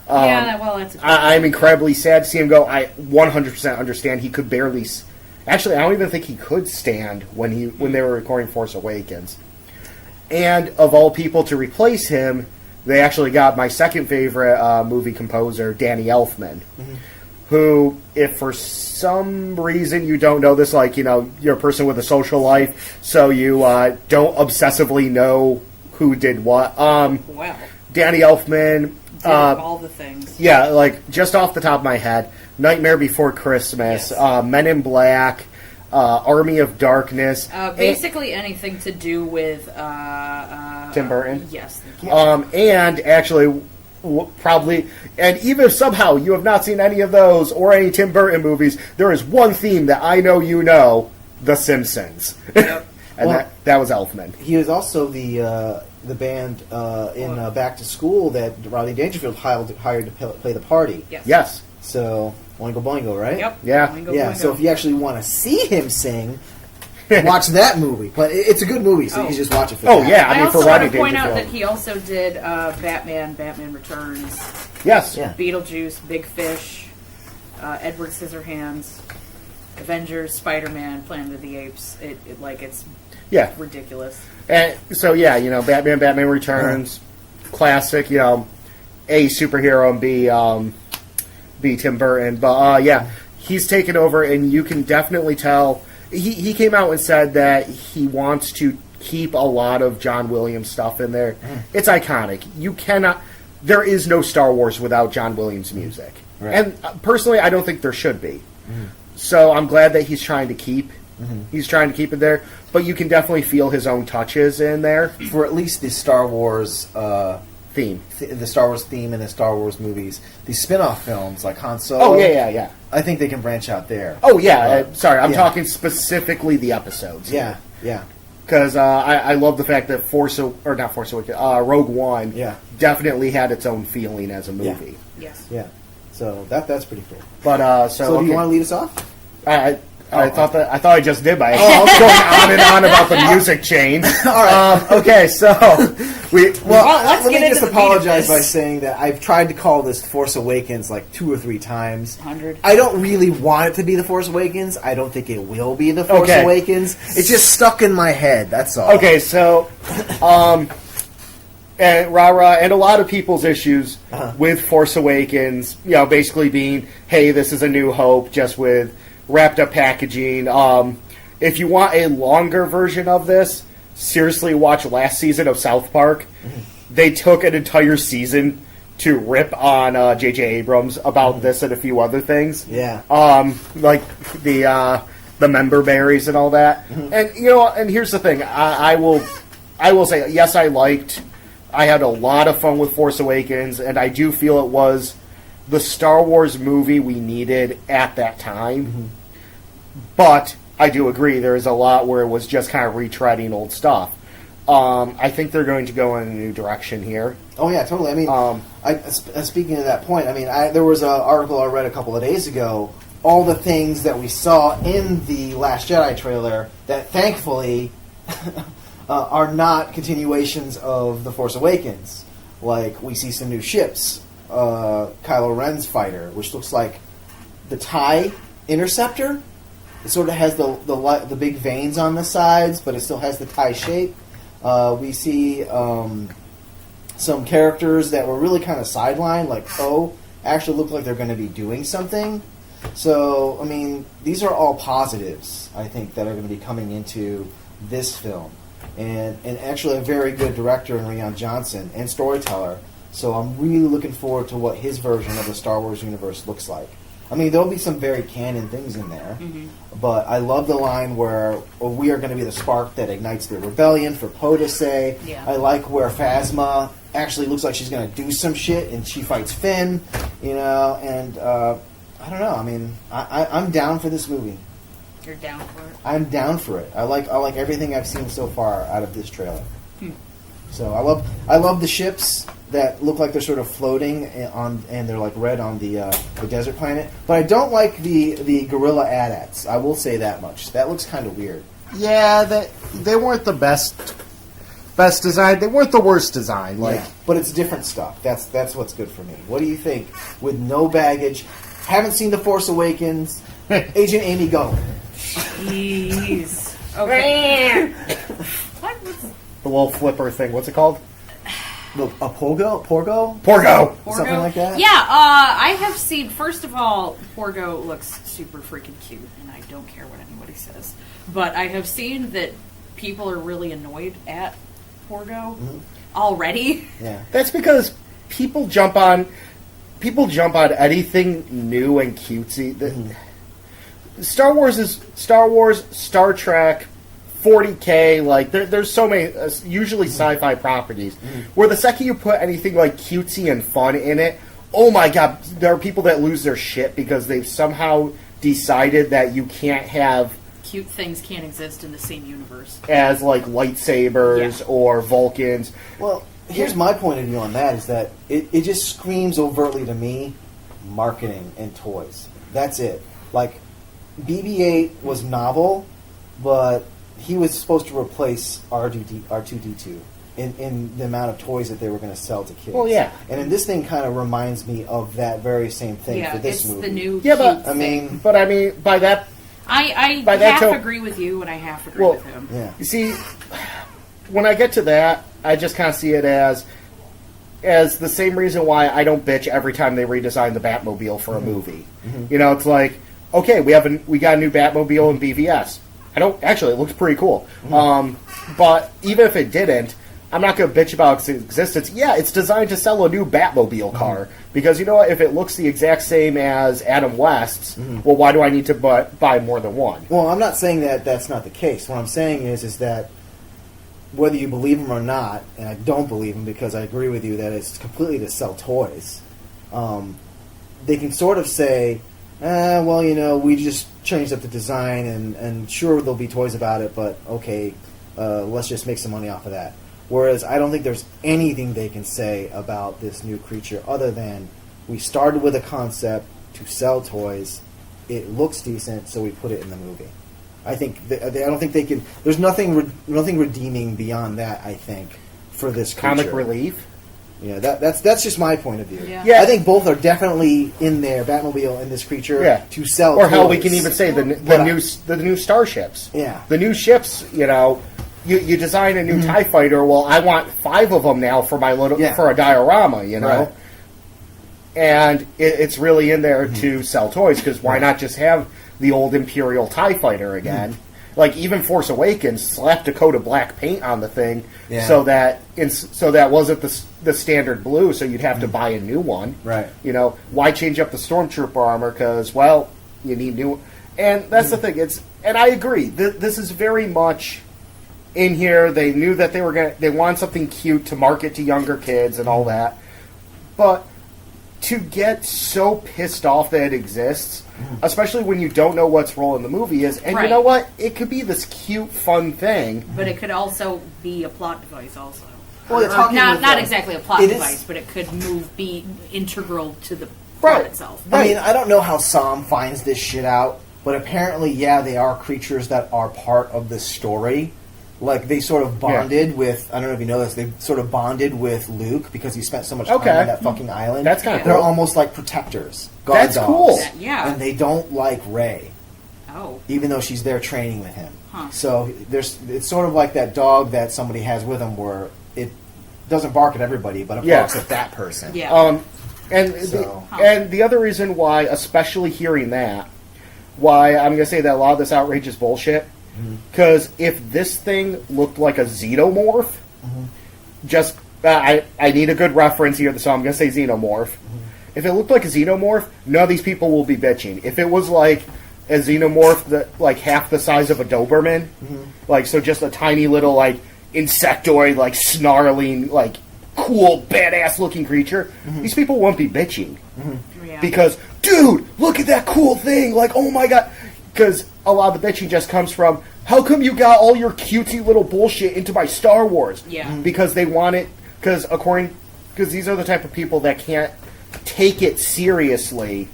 Yeah, well, that's... I'm incredibly sad to see him go. I 100% understand he could barely... Actually, I don't even think he could stand when they were recording Force Awakens. And of all people to replace him, they actually got my second favorite movie composer, Danny Elfman, who, if for some reason you don't know this, you're a person with a social life, so you don't obsessively know who did what. Wow. Danny Elfman... all the things. Yeah, just off the top of my head, Nightmare Before Christmas, Yes. Men in Black, Army of Darkness. Basically anything to do with... Tim Burton? Yes. Thank you. And actually, probably... And even if somehow you have not seen any of those or any Tim Burton movies, there is one theme that I know you know, The Simpsons. Yep. And that was Elfman. He was also the band in Back to School that Rodney Dangerfield hired to play the party. Yes. Yes. So, Oingo Boingo, right? Yep. Yeah. Boingo, Yeah, boingo. so if you actually want to see him sing, watch that movie. But it's a good movie, so you can just watch it for Oh, that. yeah. I I mean, also for want Rodney to point out Dangerfield. that he also did Batman Returns, Yes. Yeah. Beetlejuice, Big Fish, Edward Scissorhands, Avengers, Spider-Man, Planet of the Apes. It's Yeah. ridiculous. And so, yeah, Batman Returns, classic, A, superhero, and B, Tim Burton. But, yeah, he's taken over, and you can definitely tell. He came out and said that he wants to keep a lot of John Williams stuff in there. It's iconic. You cannot... There is no Star Wars without John Williams music. Right. And personally, I don't think there should be. So I'm glad that he's trying to keep... He's trying to keep it there, but you can definitely feel his own touches in there. For at least the Star Wars Theme. the Star Wars theme and the Star Wars movies, these spin-off films like Han Solo. Oh, yeah. I think they can branch out there. Oh, yeah. Sorry, I'm yeah. talking specifically the episodes. Yeah. Because I love the fact that Rogue One Yeah. definitely had its own feeling as a movie. Yes. Yeah. So that's pretty cool. But So do you want to lead us off? I thought I just did by going on and on about the music change. All right. Okay, so let's let me get into just the beat of apologize this. by saying that I've tried to call this Force Awakens like 2 or 3 times. 100. I don't really want it to be the Force Awakens. I don't think it will be the Force Okay. Awakens. It's just stuck in my head. That's all. okay, so and and a lot of people's issues with Force Awakens, basically being, hey, this is a New Hope, just with wrapped up packaging. If you want a longer version of this, seriously watch last season of South Park. They took an entire season to rip on J.J. Abrams about this and a few other things. Yeah. Like the member berries and all that. And and here's the thing, I will say, yes, I had a lot of fun with Force Awakens, and I do feel it was the Star Wars movie we needed at that time. But I do agree there is a lot where it was just kind of retreading old stuff. I think they're going to go in a new direction here. Oh yeah, totally. I mean, speaking of that point, I mean, there was an article I read a couple of days ago. All the things that we saw in the Last Jedi trailer that thankfully are not continuations of The Force Awakens. Like, we see some new ships. Kylo Ren's fighter, which looks like the TIE Interceptor. It sort of has the big veins on the sides, but it still has the TIE shape. We see some characters that were really kind of sidelined, like Poe, actually look like they're going to be doing something. So, I mean, these are all positives, I think, that are going to be coming into this film. And actually a very good director in Rian Johnson and storyteller. So I'm really looking forward to what his version of the Star Wars universe looks like. I mean, there'll be some very canon things in there, but I love the line where we are going to be the spark that ignites the rebellion, for Poe to say. Yeah. I like where Phasma actually looks like she's going to do some shit, and she fights Finn, and I don't know. I mean, I'm down for this movie. You're down for it? I'm down for it. I like everything I've seen so far out of this trailer. So I love the ships that look like they're sort of floating and they're like red on the desert planet. But I don't like the gorilla AT-ATs. I will say that much. That looks kind of weird. Yeah, they weren't the best design. They weren't the worst design. But it's different stuff. That's what's good for me. What do you think? With no baggage, haven't seen The Force Awakens. Agent Amy, go. Jeez. Okay. What? the little flipper thing. What's it called? A Porgo? Porgo. Something like that? Yeah, I have seen, first of all, Porgo looks super freaking cute, and I don't care what anybody says. But I have seen that people are really annoyed at Porgo already. Yeah. That's because people jump on anything new and cutesy. Star Wars is Star Wars, Star Trek, 40K, like there's so many usually sci-fi properties where the second you put anything like cutesy and fun in it, oh my god, there are people that lose their shit because they've somehow decided that you can't have Cute things can't exist in the same universe. as like lightsabers or Vulcans. Well, here's my point of view on that, is that it just screams overtly to me marketing and toys. That's it. Like, BB-8 was novel, but he was supposed to replace R2D2 in the amount of toys that they were going to sell to kids. Well, yeah. And then this thing kind of reminds me of that very same thing for this movie. Yeah, it's the new Yeah, cute but thing. I mean, by that... I by that half agree with you, and I half agree with him. Yeah. You see, when I get to that, I just kind of see it as the same reason why I don't bitch every time they redesign the Batmobile for a movie. You know, it's like, okay, we got a new Batmobile in BVS. It looks pretty cool. But even if it didn't, I'm not going to bitch about its existence. Yeah, it's designed to sell a new Batmobile car. Because you know what? If it looks the exact same as Adam West's, well, why do I need to buy more than one? Well, I'm not saying that that's not the case. What I'm saying is that whether you believe him or not, and I don't believe him because I agree with you that it's completely to sell toys, they can sort of say, well, you know, we just changed up the design, and sure, there'll be toys about it, but okay, let's just make some money off of that. Whereas I don't think there's anything they can say about this new creature other than we started with a concept to sell toys. It looks decent, so we put it in the movie. I think I don't think they can. There's nothing redeeming beyond that. I think for this creature. Comic relief. Yeah, that's just my point of view. Yeah. I think both are definitely in there, Batmobile and this creature, to sell. Or toys. hell, we can even say the new starships. Yeah, the new ships. You know. You design a new TIE fighter. Well, I want 5 of them now for my for a diorama, you know, right. And it's really in there to sell toys because why not just have the old Imperial TIE fighter again? Like even Force Awakens slapped a coat of black paint on the thing so that wasn't the standard blue, so you'd have to buy a new one. Right. You know, why change up the Stormtrooper armor? Because you need new. And that's the thing. And I agree. This is very much. In here, they knew that they wanted something cute to market to younger kids and all that. But to get so pissed off that it exists, especially when you don't know what's role in the movie is, and you know what? It could be this cute, fun thing. But it could also be a plot device also. Well, not exactly a plot device, but it could be integral to the plot itself. I mean, I don't know how Sam finds this shit out, but apparently, they are creatures that are part of the story. Like, they sort of bonded with, I don't know if you know this, they sort of bonded with Luke because he spent so much time on that fucking island. That's kind of They're cool. almost like protectors. Guard That's dogs. cool. And they don't like Rey. Oh. Even though she's there training with him. Huh. So it's sort of like that dog that somebody has with him where it doesn't bark at everybody, but it barks at that person. Yeah. And the other reason why, especially hearing that, why I'm going to say that a lot of this outrage is bullshit. Because if this thing looked like a xenomorph, I need a good reference here, so I'm going to say xenomorph. If it looked like a xenomorph, none of these people will be bitching. If it was like a xenomorph that like half the size of a Doberman, like so just a tiny little like insectoid, like snarling, like cool, badass looking creature, these people won't be bitching. Because, dude, look at that cool thing, like, oh my god. Because a lot of the bitching just comes from, how come you got all your cutesy little bullshit into my Star Wars? Yeah. Because they want it, because these are the type of people that can't take it seriously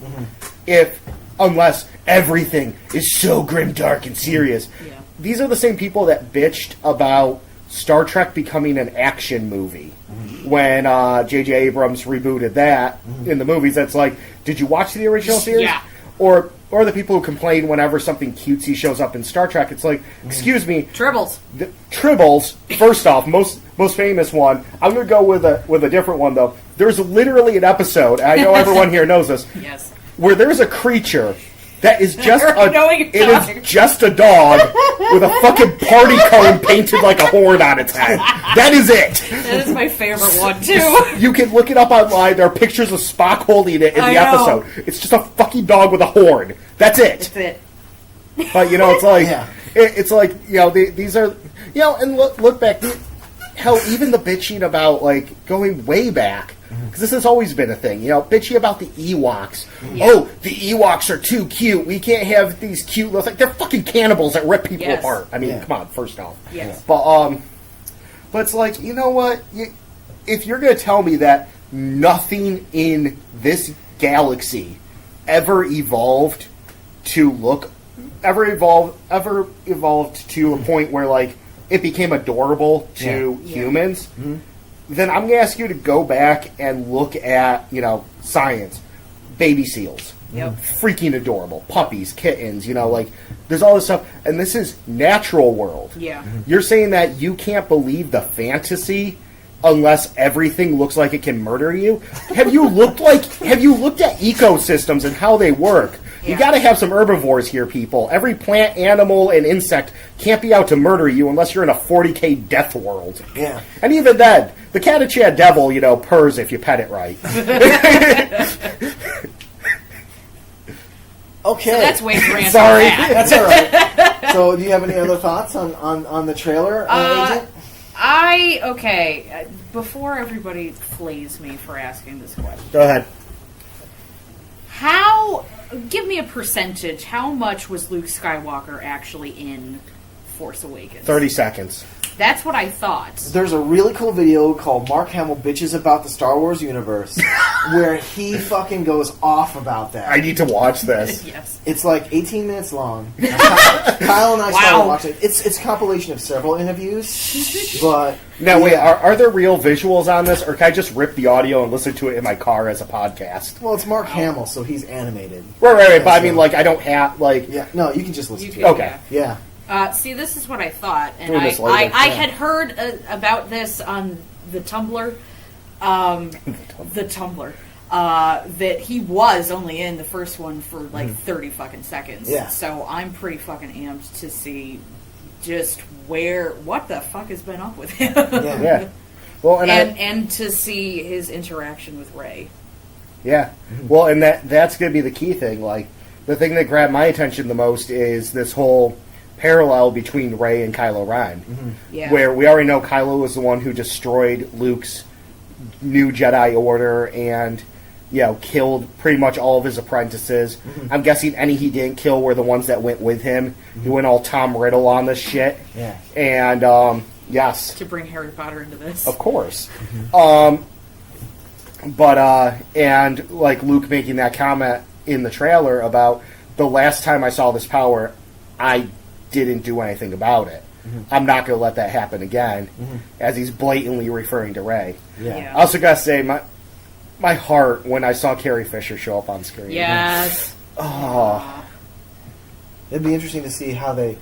unless everything is so grim, dark, and serious. Yeah. These are the same people that bitched about Star Trek becoming an action movie. When J.J. Abrams rebooted that in the movies, that's like, did you watch the original series? Yeah. Or the people who complain whenever something cutesy shows up in Star Trek. It's like, excuse me, Tribbles. Tribbles. First off, most famous one. I'm going to go with a different one though. There's literally an episode. I know everyone here knows this. Yes. Where there's a creature that is just just a dog with a fucking party cone painted like a horn on its head. That is it. That is my favorite one too. You can look it up online. There are pictures of Spock holding it in the episode. It's just a fucking dog with a horn. That's it. That's it. But it's like it's like these are and look back. Hell, even the bitching about like going way back. Because this has always been a thing, bitchy about the Ewoks. Yeah. Oh, the Ewoks are too cute. We can't have these cute little things. They're fucking cannibals that rip people apart. I mean, come on, first off. Yes. But it's like, you know what? If you're going to tell me that nothing in this galaxy ever evolved to look ever evolved to a point where like it became adorable to humans, then I'm gonna ask you to go back and look at science, baby seals. Yep. Freaking adorable. Puppies, kittens, like, there's all this stuff. And this is natural world. Yeah. You're saying that you can't believe the fantasy unless everything looks like it can murder you? Have you looked at ecosystems and how they work? Yeah. You gotta have some herbivores here, people. Every plant, animal, and insect can't be out to murder you unless you're in a 40k death world. Yeah. And even then, the Catachad devil, purrs if you pet it right. Okay. So that's Wade's rant. Sorry. On that. That's all right. So, do you have any other thoughts on the trailer, Agent? Okay. Before everybody flays me for asking this question, Go ahead. give me a percentage. How much was Luke Skywalker actually in Force Awakens? 30 seconds. That's what I thought. There's a really cool video called Mark Hamill Bitches About the Star Wars Universe where he fucking goes off about that. I need to watch this. Yes. It's like 18 minutes long. Kyle and I started watching it. It's a compilation of several interviews, but... Now, wait, are there real visuals on this, or can I just rip the audio and listen to it in my car as a podcast? Well, it's Mark Hamill, so he's animated. Right, but I mean, like, I don't have, like... Yeah, no, you can just listen to it. Okay. Yeah. See, this is what I thought, and later. I had heard about this on the Tumblr, that he was only in the first one for like 30 fucking seconds. Yeah. So I'm pretty fucking amped to see just what the fuck has been up with him. Yeah. Well, and to see his interaction with Rey. Yeah. Well, and that's going to be the key thing. Like, the thing that grabbed my attention the most is this whole parallel between Rey and Kylo Ren, Yeah. where we already know Kylo was the one who destroyed Luke's new Jedi Order and killed pretty much all of his apprentices. I'm guessing any he didn't kill were the ones that went with him. He went all Tom Riddle on this shit. Yeah. And yes, To bring Harry Potter into this. of course. And like Luke making that comment in the trailer about the last time I saw this power, I didn't do anything about it. I'm not going to let that happen again, as he's blatantly referring to Rey. Yeah. I also got to say, my heart when I saw Carrie Fisher show up on screen. Yes. Oh. It'd be interesting to see how they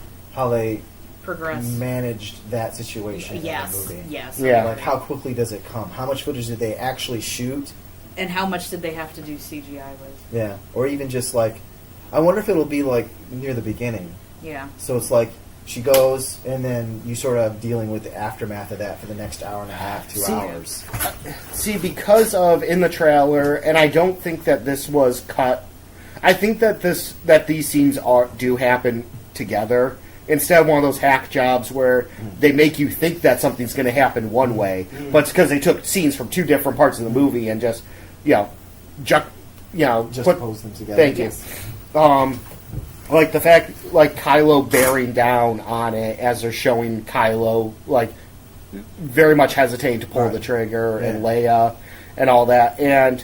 Progress. managed that situation Yes. in the movie. Yes. Yeah. Like, how quickly does it come? How much footage did they actually shoot? And how much did they have to do CGI with? Yeah. Or even just, like... I wonder if it'll be, like, near the beginning. Yeah. So it's like, she goes, and then you sort of dealing with the aftermath of that for the next hour and a half, 2 hours. See, because of in the trailer, and I don't think that this was cut. I think that these scenes do happen together instead of one of those hack jobs where they make you think that something's going to happen one way, but it's because they took scenes from two different parts of the movie and just Pose them together. Thank you. Like the fact, like Kylo bearing down on it as they're showing Kylo, like very much hesitating to pull the trigger, and Leia, and all that. And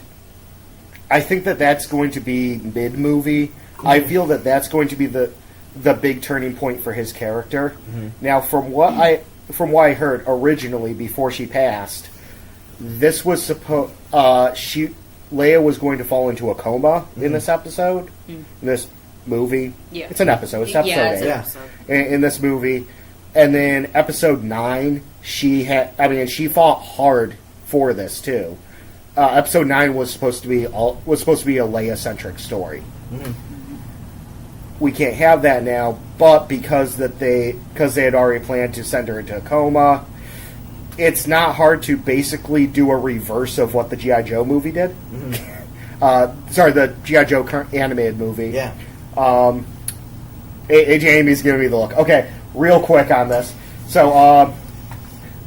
I think that that's going to be mid-movie. I feel that that's going to be the big turning point for his character. Now, from what I heard originally before she passed, this was Leia was going to fall into a coma in this episode. In this movie. Yeah. It's an episode. It's episode 8. It's an episode. In this movie. And then episode 9, she fought hard for this too. Episode 9 was supposed to be a Leia-centric story. We can't have that now, but because they had already planned to send her into a coma, it's not hard to basically do a reverse of what the G.I. Joe movie did. The G.I. Joe animated movie. Yeah. Amy's giving me the look. Okay, real quick on this. So,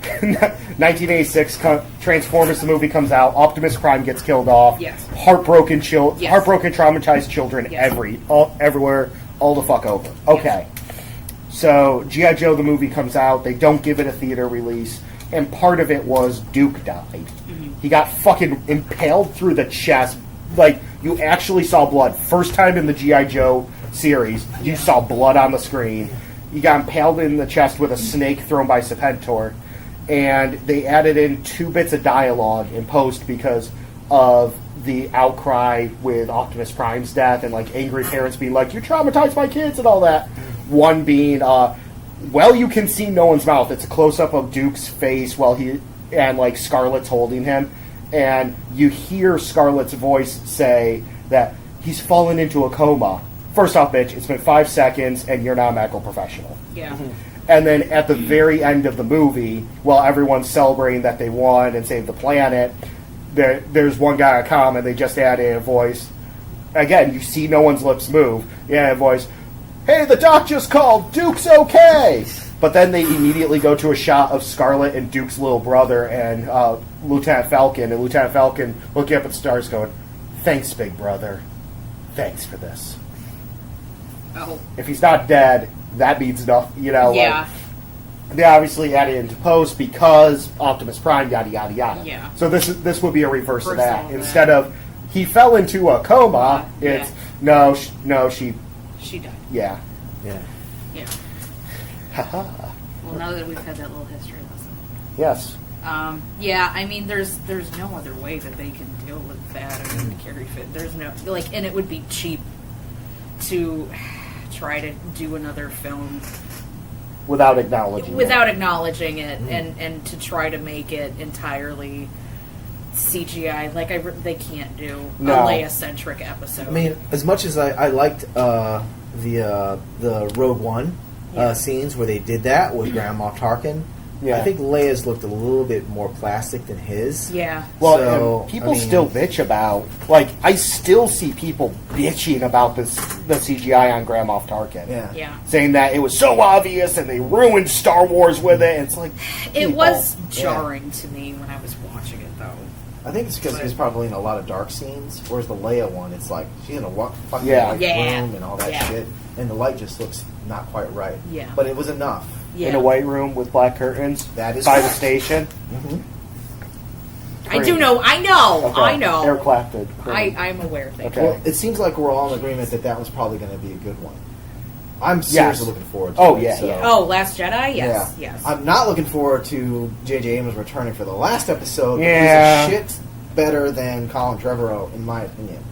1986, Transformers the movie comes out. Optimus Prime gets killed off. Yes. Heartbroken, traumatized children everywhere, all the fuck over. Okay. So, G.I. Joe the movie comes out. They don't give it a theater release. And part of it was Duke died. He got fucking impaled through the chest. Like, you actually saw blood. First time in the G.I. Joe series. You saw blood on the screen. You got impaled in the chest with a snake thrown by Serpentor. And they added in 2 bits of dialogue in post because of the outcry with Optimus Prime's death and like angry parents being like, "You traumatized my kids," and all that. One being, well, you can see no one's mouth. It's a close-up of Duke's face while like Scarlet's holding him. And you hear Scarlet's voice say that he's fallen into a coma. First off, bitch, it's been 5 seconds and you're not a medical professional. Yeah. And then at the very end of the movie, while everyone's celebrating that they won and saved the planet, there's one guy on comm and they just added a voice. Again, you see no one's lips move. Yeah, a voice, "Hey, the doc just called. Duke's okay." But then they immediately go to a shot of Scarlet and Duke's little brother and Lieutenant Falcon. And Lieutenant Falcon looking up at the stars going, "Thanks, big brother. Thanks for this." Oh. If he's not dead, that means nothing, Yeah. Like, they obviously added into post because Optimus Prime, yada yada yada. Yeah. So this would be a reverse of that. All that. Instead of he fell into a coma, it's no, she died. yeah. Yeah. Yeah. Haha. Well, now that we've had that little history lesson. Yes. Yeah, I mean, there's no other way that they can deal with that. I mean, Carrie Fit. There's no and it would be cheap to try to do another film Without acknowledging it, and to try to make it entirely CGI. Like they can't do a Leia-centric episode. I mean, as much as I liked the Rogue One scenes where they did that with Grand Moff Tarkin, I think Leia's looked a little bit more plastic than his. Yeah. Well, So, and people still bitch about, like, I still see people bitching about the CGI on Grand Moff Tarkin. Yeah. Saying that it was so obvious and they ruined Star Wars with it. It's like, It was jarring to me when I was watching it, though. I think it's because he's probably in a lot of dark scenes, whereas the Leia one, it's like she's in a fucking Yeah. white room and all that shit, and the light just looks not quite right. Yeah. But it was enough. Yeah. in a white room with black curtains That is by the correct. station. Mm-hmm. I do know. I know. Okay. I know. Eric Clapton. I'm aware. Thank Okay. Well, it seems like we're all in agreement that was probably going to be a good one. I'm seriously looking forward to it. Yeah. So. you. Oh, Last Jedi. Yes. Yeah. Yes. I'm not looking forward to J.J. Abrams returning for the last episode. Yeah. He's a shit better than Colin Trevorrow, in my opinion.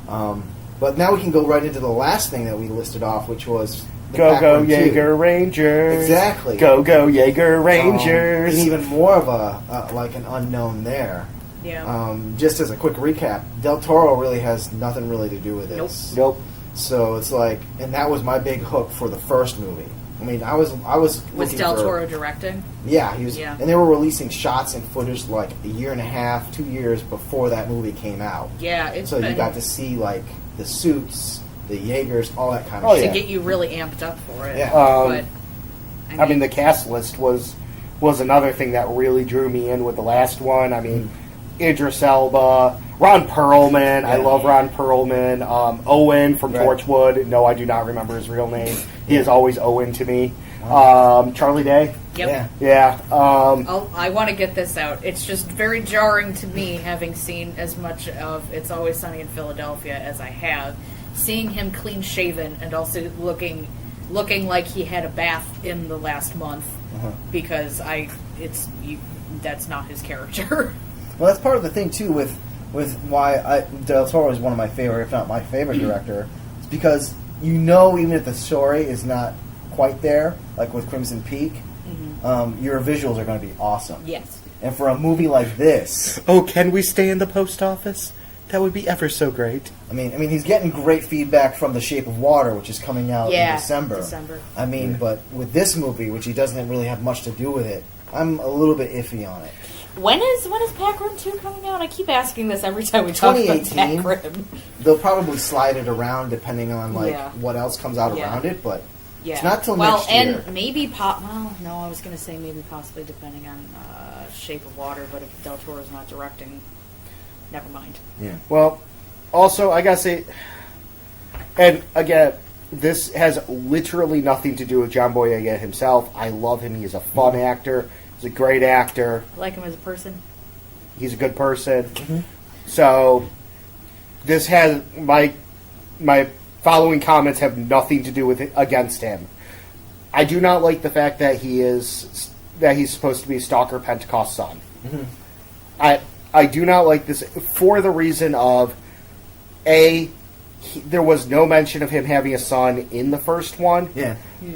But now we can go right into the last thing that we listed off, which was the Go Pac-Man 2. Jaeger Rangers. Exactly. Go Jaeger Rangers. And even more of a like an unknown there. Yeah. Just as a quick recap, Del Toro really has nothing really to do with this. Nope. So it's like, and that was my big hook for the first movie. I mean, I was Was looking Del for, Toro directing? Yeah, he was, Yeah. and they were releasing shots and footage like a year and a half, 2 years before that movie came out. Yeah. It's So been you got to see like the suits, the Jaegers, all that kind of Oh, shit. to get you really amped up for it. Yeah. But I mean, the cast list was another thing that really drew me in with the last one. I mean, Idris Elba, Ron Perlman. I love Ron Perlman. Owen from Right. Torchwood. No, I do not remember his real name. He is always Owen to me. Charlie Day. Yep. Yeah. Yeah. I want to get this out. It's just very jarring to me, having seen as much of It's Always Sunny in Philadelphia as I have, seeing him clean shaven and also looking like he had a bath in the last month, because that's not his character. Well, that's part of the thing too with why Del Toro is one of my favorite, if not my favorite director. It's because even if the story is not quite there, like with Crimson Peak, your visuals are going to be awesome. Yes. And for a movie like this, Oh, can we stay in the post office? That would be ever so great. I mean, he's getting great feedback from The Shape of Water, which is coming out in December. I mean, but with this movie, which he doesn't really have much to do with it, I'm a little bit iffy on it. When is Pac Rim 2 coming out? I keep asking this every time we talk about 2018. Pac Rim. They'll probably slide it around depending on what else comes out around it, but it's not till next year. And maybe I was going to say maybe possibly depending on Shape of Water, but if Del Toro's not directing, never mind. Yeah. Well, also, I gotta say, and again, this has literally nothing to do with John Boyega himself. I love him. He's a fun actor. He's a great actor. I like him as a person. He's a good person. So, this has my following comments have nothing to do with it against him. I do not like the fact that he's supposed to be Stalker Pentecost son. Mm-hmm. I do not like this for the reason of there was no mention of him having a son in the first one. Yeah.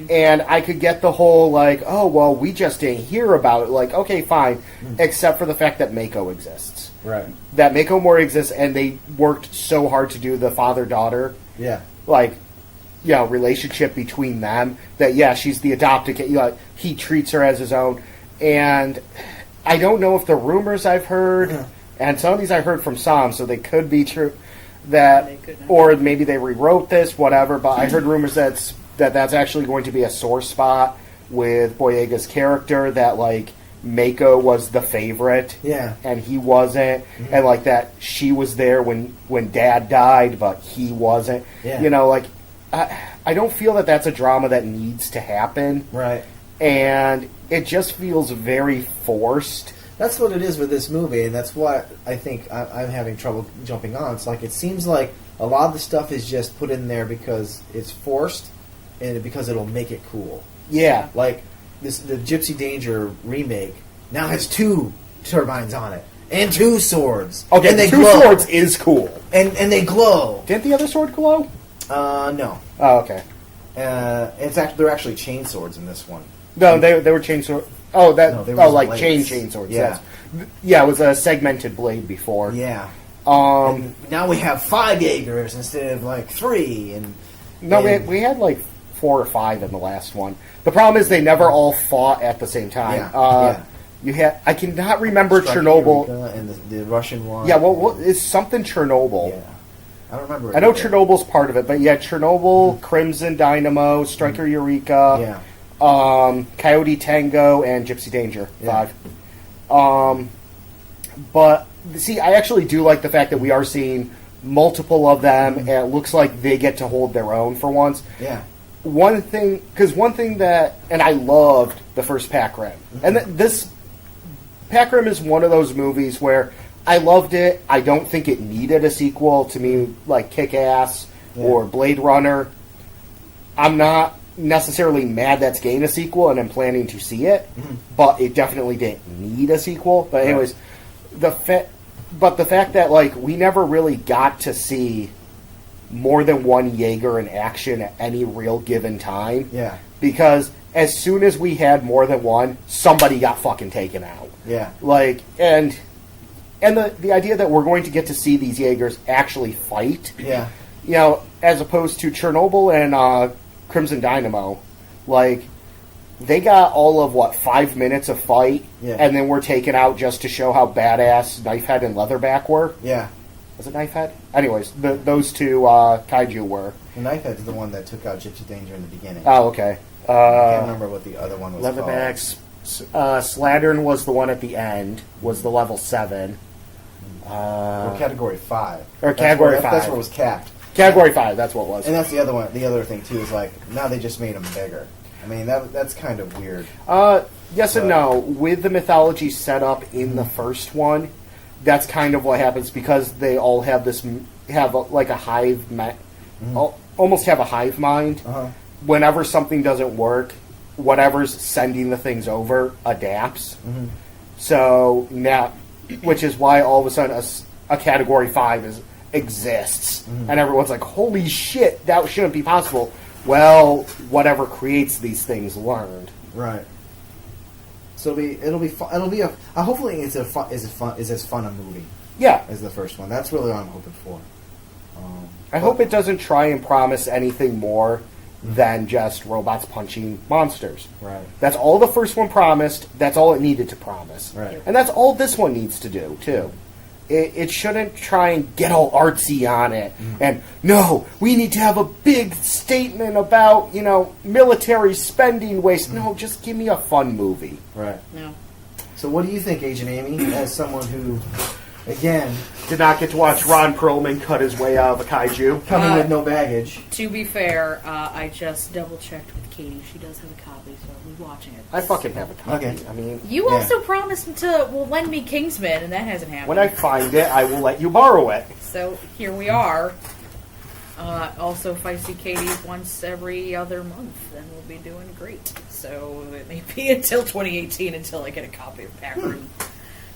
And I could get the whole, like, oh, well, we just didn't hear about it. Like, okay, fine. Except for the fact that Mako exists. Right. That Mako Mori exists, and they worked so hard to do the father-daughter. Yeah. Like, relationship between them. That, she's the adopted kid. He treats her as his own. And I don't know if the rumors I've heard, and some of these I heard from Sam, so they could be true. Or maybe they rewrote this, whatever. But I heard rumors that's actually going to be a sore spot with Boyega's character. That like Mako was the favorite, and he wasn't, and like that she was there when Dad died, but he wasn't. Yeah. I don't feel that that's a drama that needs to happen, right? And it just feels very forced. That's what it is with this movie, and that's what I think I'm having trouble jumping on. It's like it seems like a lot of the stuff is just put in there because it's forced and because it'll make it cool. Yeah. Like the Gypsy Danger remake now has 2 turbines on it and 2 swords. Okay, and they 2 glow. swords is cool. And they glow. Didn't the other sword glow? No. Oh, okay. They're actually chain swords in this one. No, they were chain swords. Oh, like blades. chain swords. Yeah. It was a segmented blade before. Yeah. And now we have 5 Jaegers instead of like 3. We had like 4 or 5 in the last one. The problem is they never all fought at the same time. I cannot remember Chernobyl and the Russian one. Yeah, well, it's something Chernobyl. Yeah. I don't remember. I know Chernobyl's part of it, but Chernobyl, Crimson Dynamo, Striker Eureka. Coyote Tango and Gypsy Danger 5. But see, I actually do like the fact that we are seeing multiple of them, and it looks like they get to hold their own for once. Yeah. One thing that, and I loved the first Pac Rim, and this Pac Rim is one of those movies where I loved it. I don't think it needed a sequel. To me, like Kick-Ass or Blade Runner, I'm not necessarily mad that's getting a sequel, and I'm planning to see it, but it definitely didn't need a sequel. But anyways, the fact that like we never really got to see more than one Jaeger in action at any real given time. Yeah. Because as soon as we had more than one, somebody got fucking taken out. Yeah. Like and the idea that we're going to get to see these Jaegers actually fight. Yeah. As opposed to Chernobyl and Crimson Dynamo, like they got all of 5 minutes of fight, and then were taken out just to show how badass Knifehead and Leatherback were. Yeah, was it Knifehead? Anyways, those 2 kaiju were. The Knifehead's the one that took out Gypsy Danger in the beginning. Oh, okay. I can't remember what the other one was. Leatherback's Slattern was the one at the end. Was the level 7. Or Category 5. Or Category 5. That's where it was capped. Category 5, that's what it was. And that's the other one. The other thing, too, is like, now they just made them bigger. I mean, that's kind of weird. Yes and no. With the mythology set up in the first one, that's kind of what happens because they all have a hive, almost have a hive mind. Whenever something doesn't work, whatever's sending the things over adapts. So now, which is why all of a sudden a Category 5 exists, and everyone's like, "Holy shit, that shouldn't be possible." Well, whatever creates these things learned. Right. So it'll be fun. Hopefully it's as fun a movie. Yeah. As the first one. That's really what I'm hoping for. I hope it doesn't try and promise anything more than just robots punching monsters. Right. That's all the first one promised. That's all it needed to promise. Right. And that's all this one needs to do too. It shouldn't try and get all artsy on it. And, no, we need to have a big statement about, military spending waste. No, just give me a fun movie. Right. No. So what do you think, Agent Amy, as someone who, again... did not get to watch Ron Perlman cut his way out of a kaiju? Coming with no baggage. To be fair, I just double-checked with Katie. She does have a copy, so I'll be watching it. I fucking have a copy. Okay. I mean... You also promised to lend me Kingsman, and that hasn't happened. When I find it, I will let you borrow it. So, here we are. Also, if I see Katie once every other month, then we'll be doing great. So it may be until 2018 until I get a copy of Pack Room.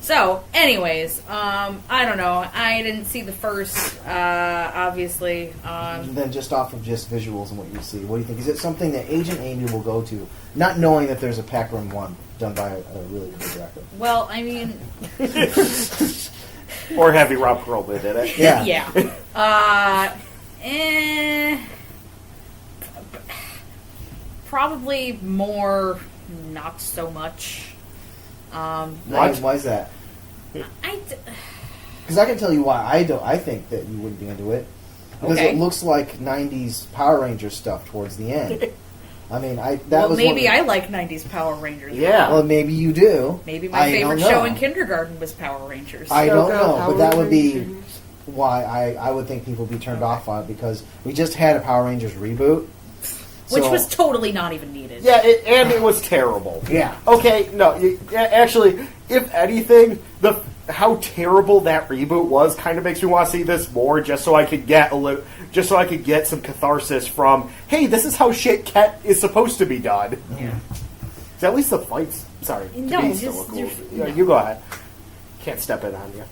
So, anyways, I don't know. I didn't see the first, obviously. Then just off of just visuals and what you see, what do you think? Is it something that Agent Amy will go to, not knowing that there's a Pack Room 1 done by a really good director? Well, I mean... Or Heavy Rob Perlman did it. Yeah. Yeah. Probably more, not so much. What? Why is that? Because I can tell you why I think that you wouldn't be into it. Because Okay. it looks like 90s Power Rangers stuff towards the end. I mean, I like 90s Power Rangers. Yeah. Well, maybe you do. Maybe my I favorite don't show know. in kindergarten was Power Rangers. I don't know, Power but that would be Rangers. why I would think people would be turned off on it, because we just had a Power Rangers reboot. Which So- was totally not even needed. Yeah, and it was terrible. Yeah. Okay, no, actually, if anything, how terrible that reboot was kind of makes me want to see this more, just so I could get some catharsis from, hey, this is how shit is supposed to be done. Yeah. So at least the fights. Sorry, to No, be just- still cool. just- Yeah, no. you go ahead. Can't step in on you.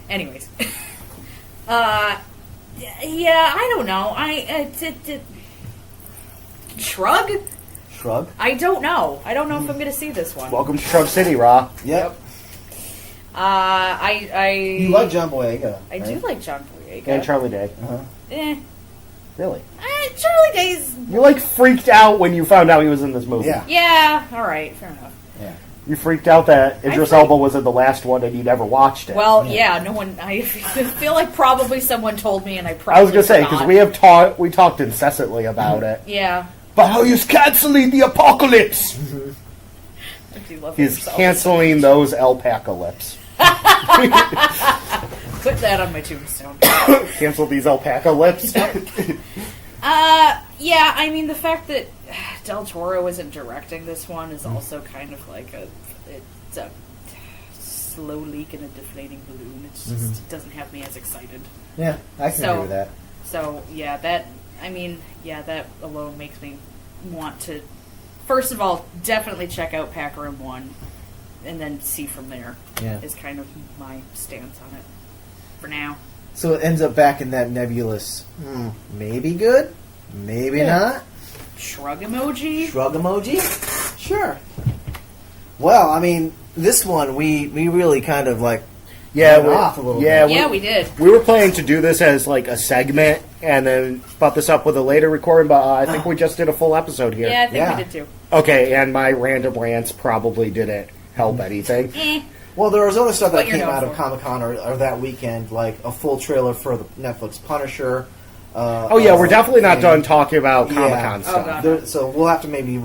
Anyways. Yeah, I don't know. Shrug? Shrug. I don't know. I don't know if I'm going to see this one. Welcome to Shrub City, Raw. Yep. You You like John Boyega. I do like John Boyega. And Charlie Day. Eh. Really? Charlie Day's... You, freaked out when you found out he was in this movie. Yeah. Yeah, alright, fair enough. Yeah. You freaked out that Idris Elba was in the last one and you never watched it. Well, yeah, no one... I feel like probably someone told me and I probably I was going to say, forgot. because we talked incessantly about it. Yeah. But how he's canceling the apocalypse! I do love He's himself. canceling those alpaca lips. Put that on my tombstone. Cancel these alpaca lips. Yeah, I mean, the fact that Del Toro isn't directing this one is also kind of like it's a slow leak in a deflating balloon. It just doesn't have me as excited. Yeah, I can agree with that. So, yeah, that alone makes me want to, first of all, definitely check out Pack Room 1, and then see from there, is kind of my stance on it for now. So it ends up back in that nebulous, maybe good, maybe not. Shrug emoji? Shrug emoji? Sure. Well, I mean, this one, we really kind of went off a little bit. Yeah, we did. We were planning to do this as a segment and then pop this up with a later recording, but I think we just did a full episode here. Yeah, I think we did too. Okay, and my random rants probably didn't help anything. Well, there was other stuff that What you're came known out of for. Comic-Con or that weekend, like a full trailer for the Netflix Punisher. We're definitely not done talking about Comic-Con stuff. God. So we'll have to maybe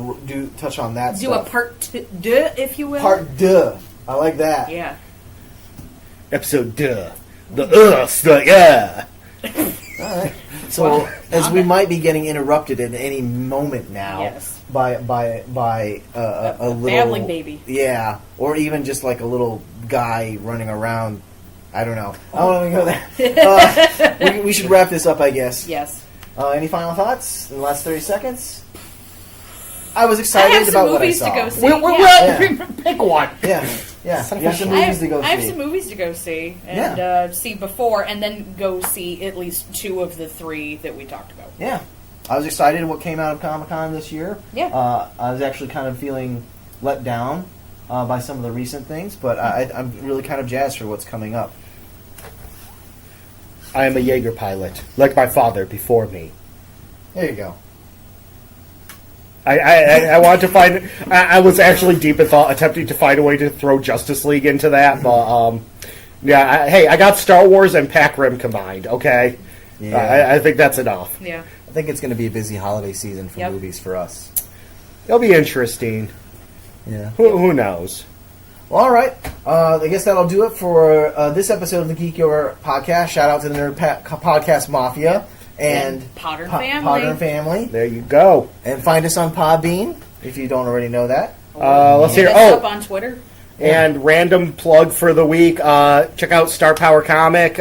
touch on that Do stuff. a part 2, if you will. Part 2. I like that. Yeah. Episode duh. Yeah. All right. So, as we might be getting interrupted at any moment now Yes. by a little babbling baby. Yeah, or even just like a little guy running around. I don't know. I don't know that. We should wrap this up, I guess. Yes. Any final thoughts in the last 30 seconds? I was I excited have some about what I movies saw. to go see. Pick one. Yeah. You have some I movies to go see. have some movies to go see and see before, and then go see at least 2 of the 3 that we talked about. Yeah. I was excited what came out of Comic-Con this year. Yeah. I was actually kind of feeling let down by some of the recent things, but I'm really kind of jazzed for what's coming up. I am a Jaeger pilot, like my father before me. There you go. I wanted to find... I was actually deep in thought, attempting to find a way to throw Justice League into that, but, I got Star Wars and Pac Rim combined, okay? Yeah. I think that's enough. Yeah. I think it's going to be a busy holiday season for movies for us. It'll be interesting. Yeah. Who knows? Well, all right. I guess that'll do it for this episode of the Geek Yoga podcast. Shout out to the Nerd Podcast Mafia and Potter Family. Potter and Family. There you go. And find us on Podbean if you don't already know that. Let's hear. Hit us up on Twitter. And random plug for the week, check out Star Power Comic.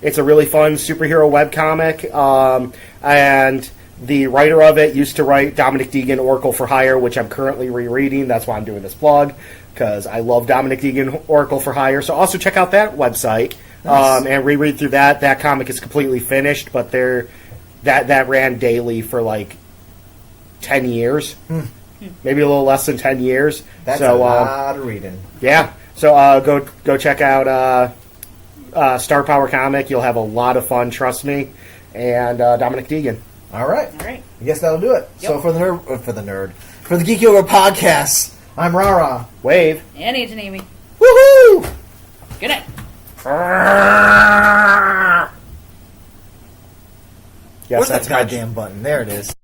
It's a really fun superhero webcomic. And the writer of it used to write Dominic Deegan, Oracle for Hire, which I'm currently rereading. That's why I'm doing this plug, because I love Dominic Deegan, Oracle for Hire. So also check out that website and reread through that. That comic is completely finished, but that ran daily for like 10 years. Maybe a little less than 10 years. That's a lot of reading. Yeah. So go check out Star Power Comic. You'll have a lot of fun, trust me. And Dominic Deegan. All right. I guess that'll do it. Yep. So for the Geek Yoga Podcast, I'm Rara. Wave. And Agent Amy. Woohoo! Good night. Yes, Where's that's that goddamn button? There it is.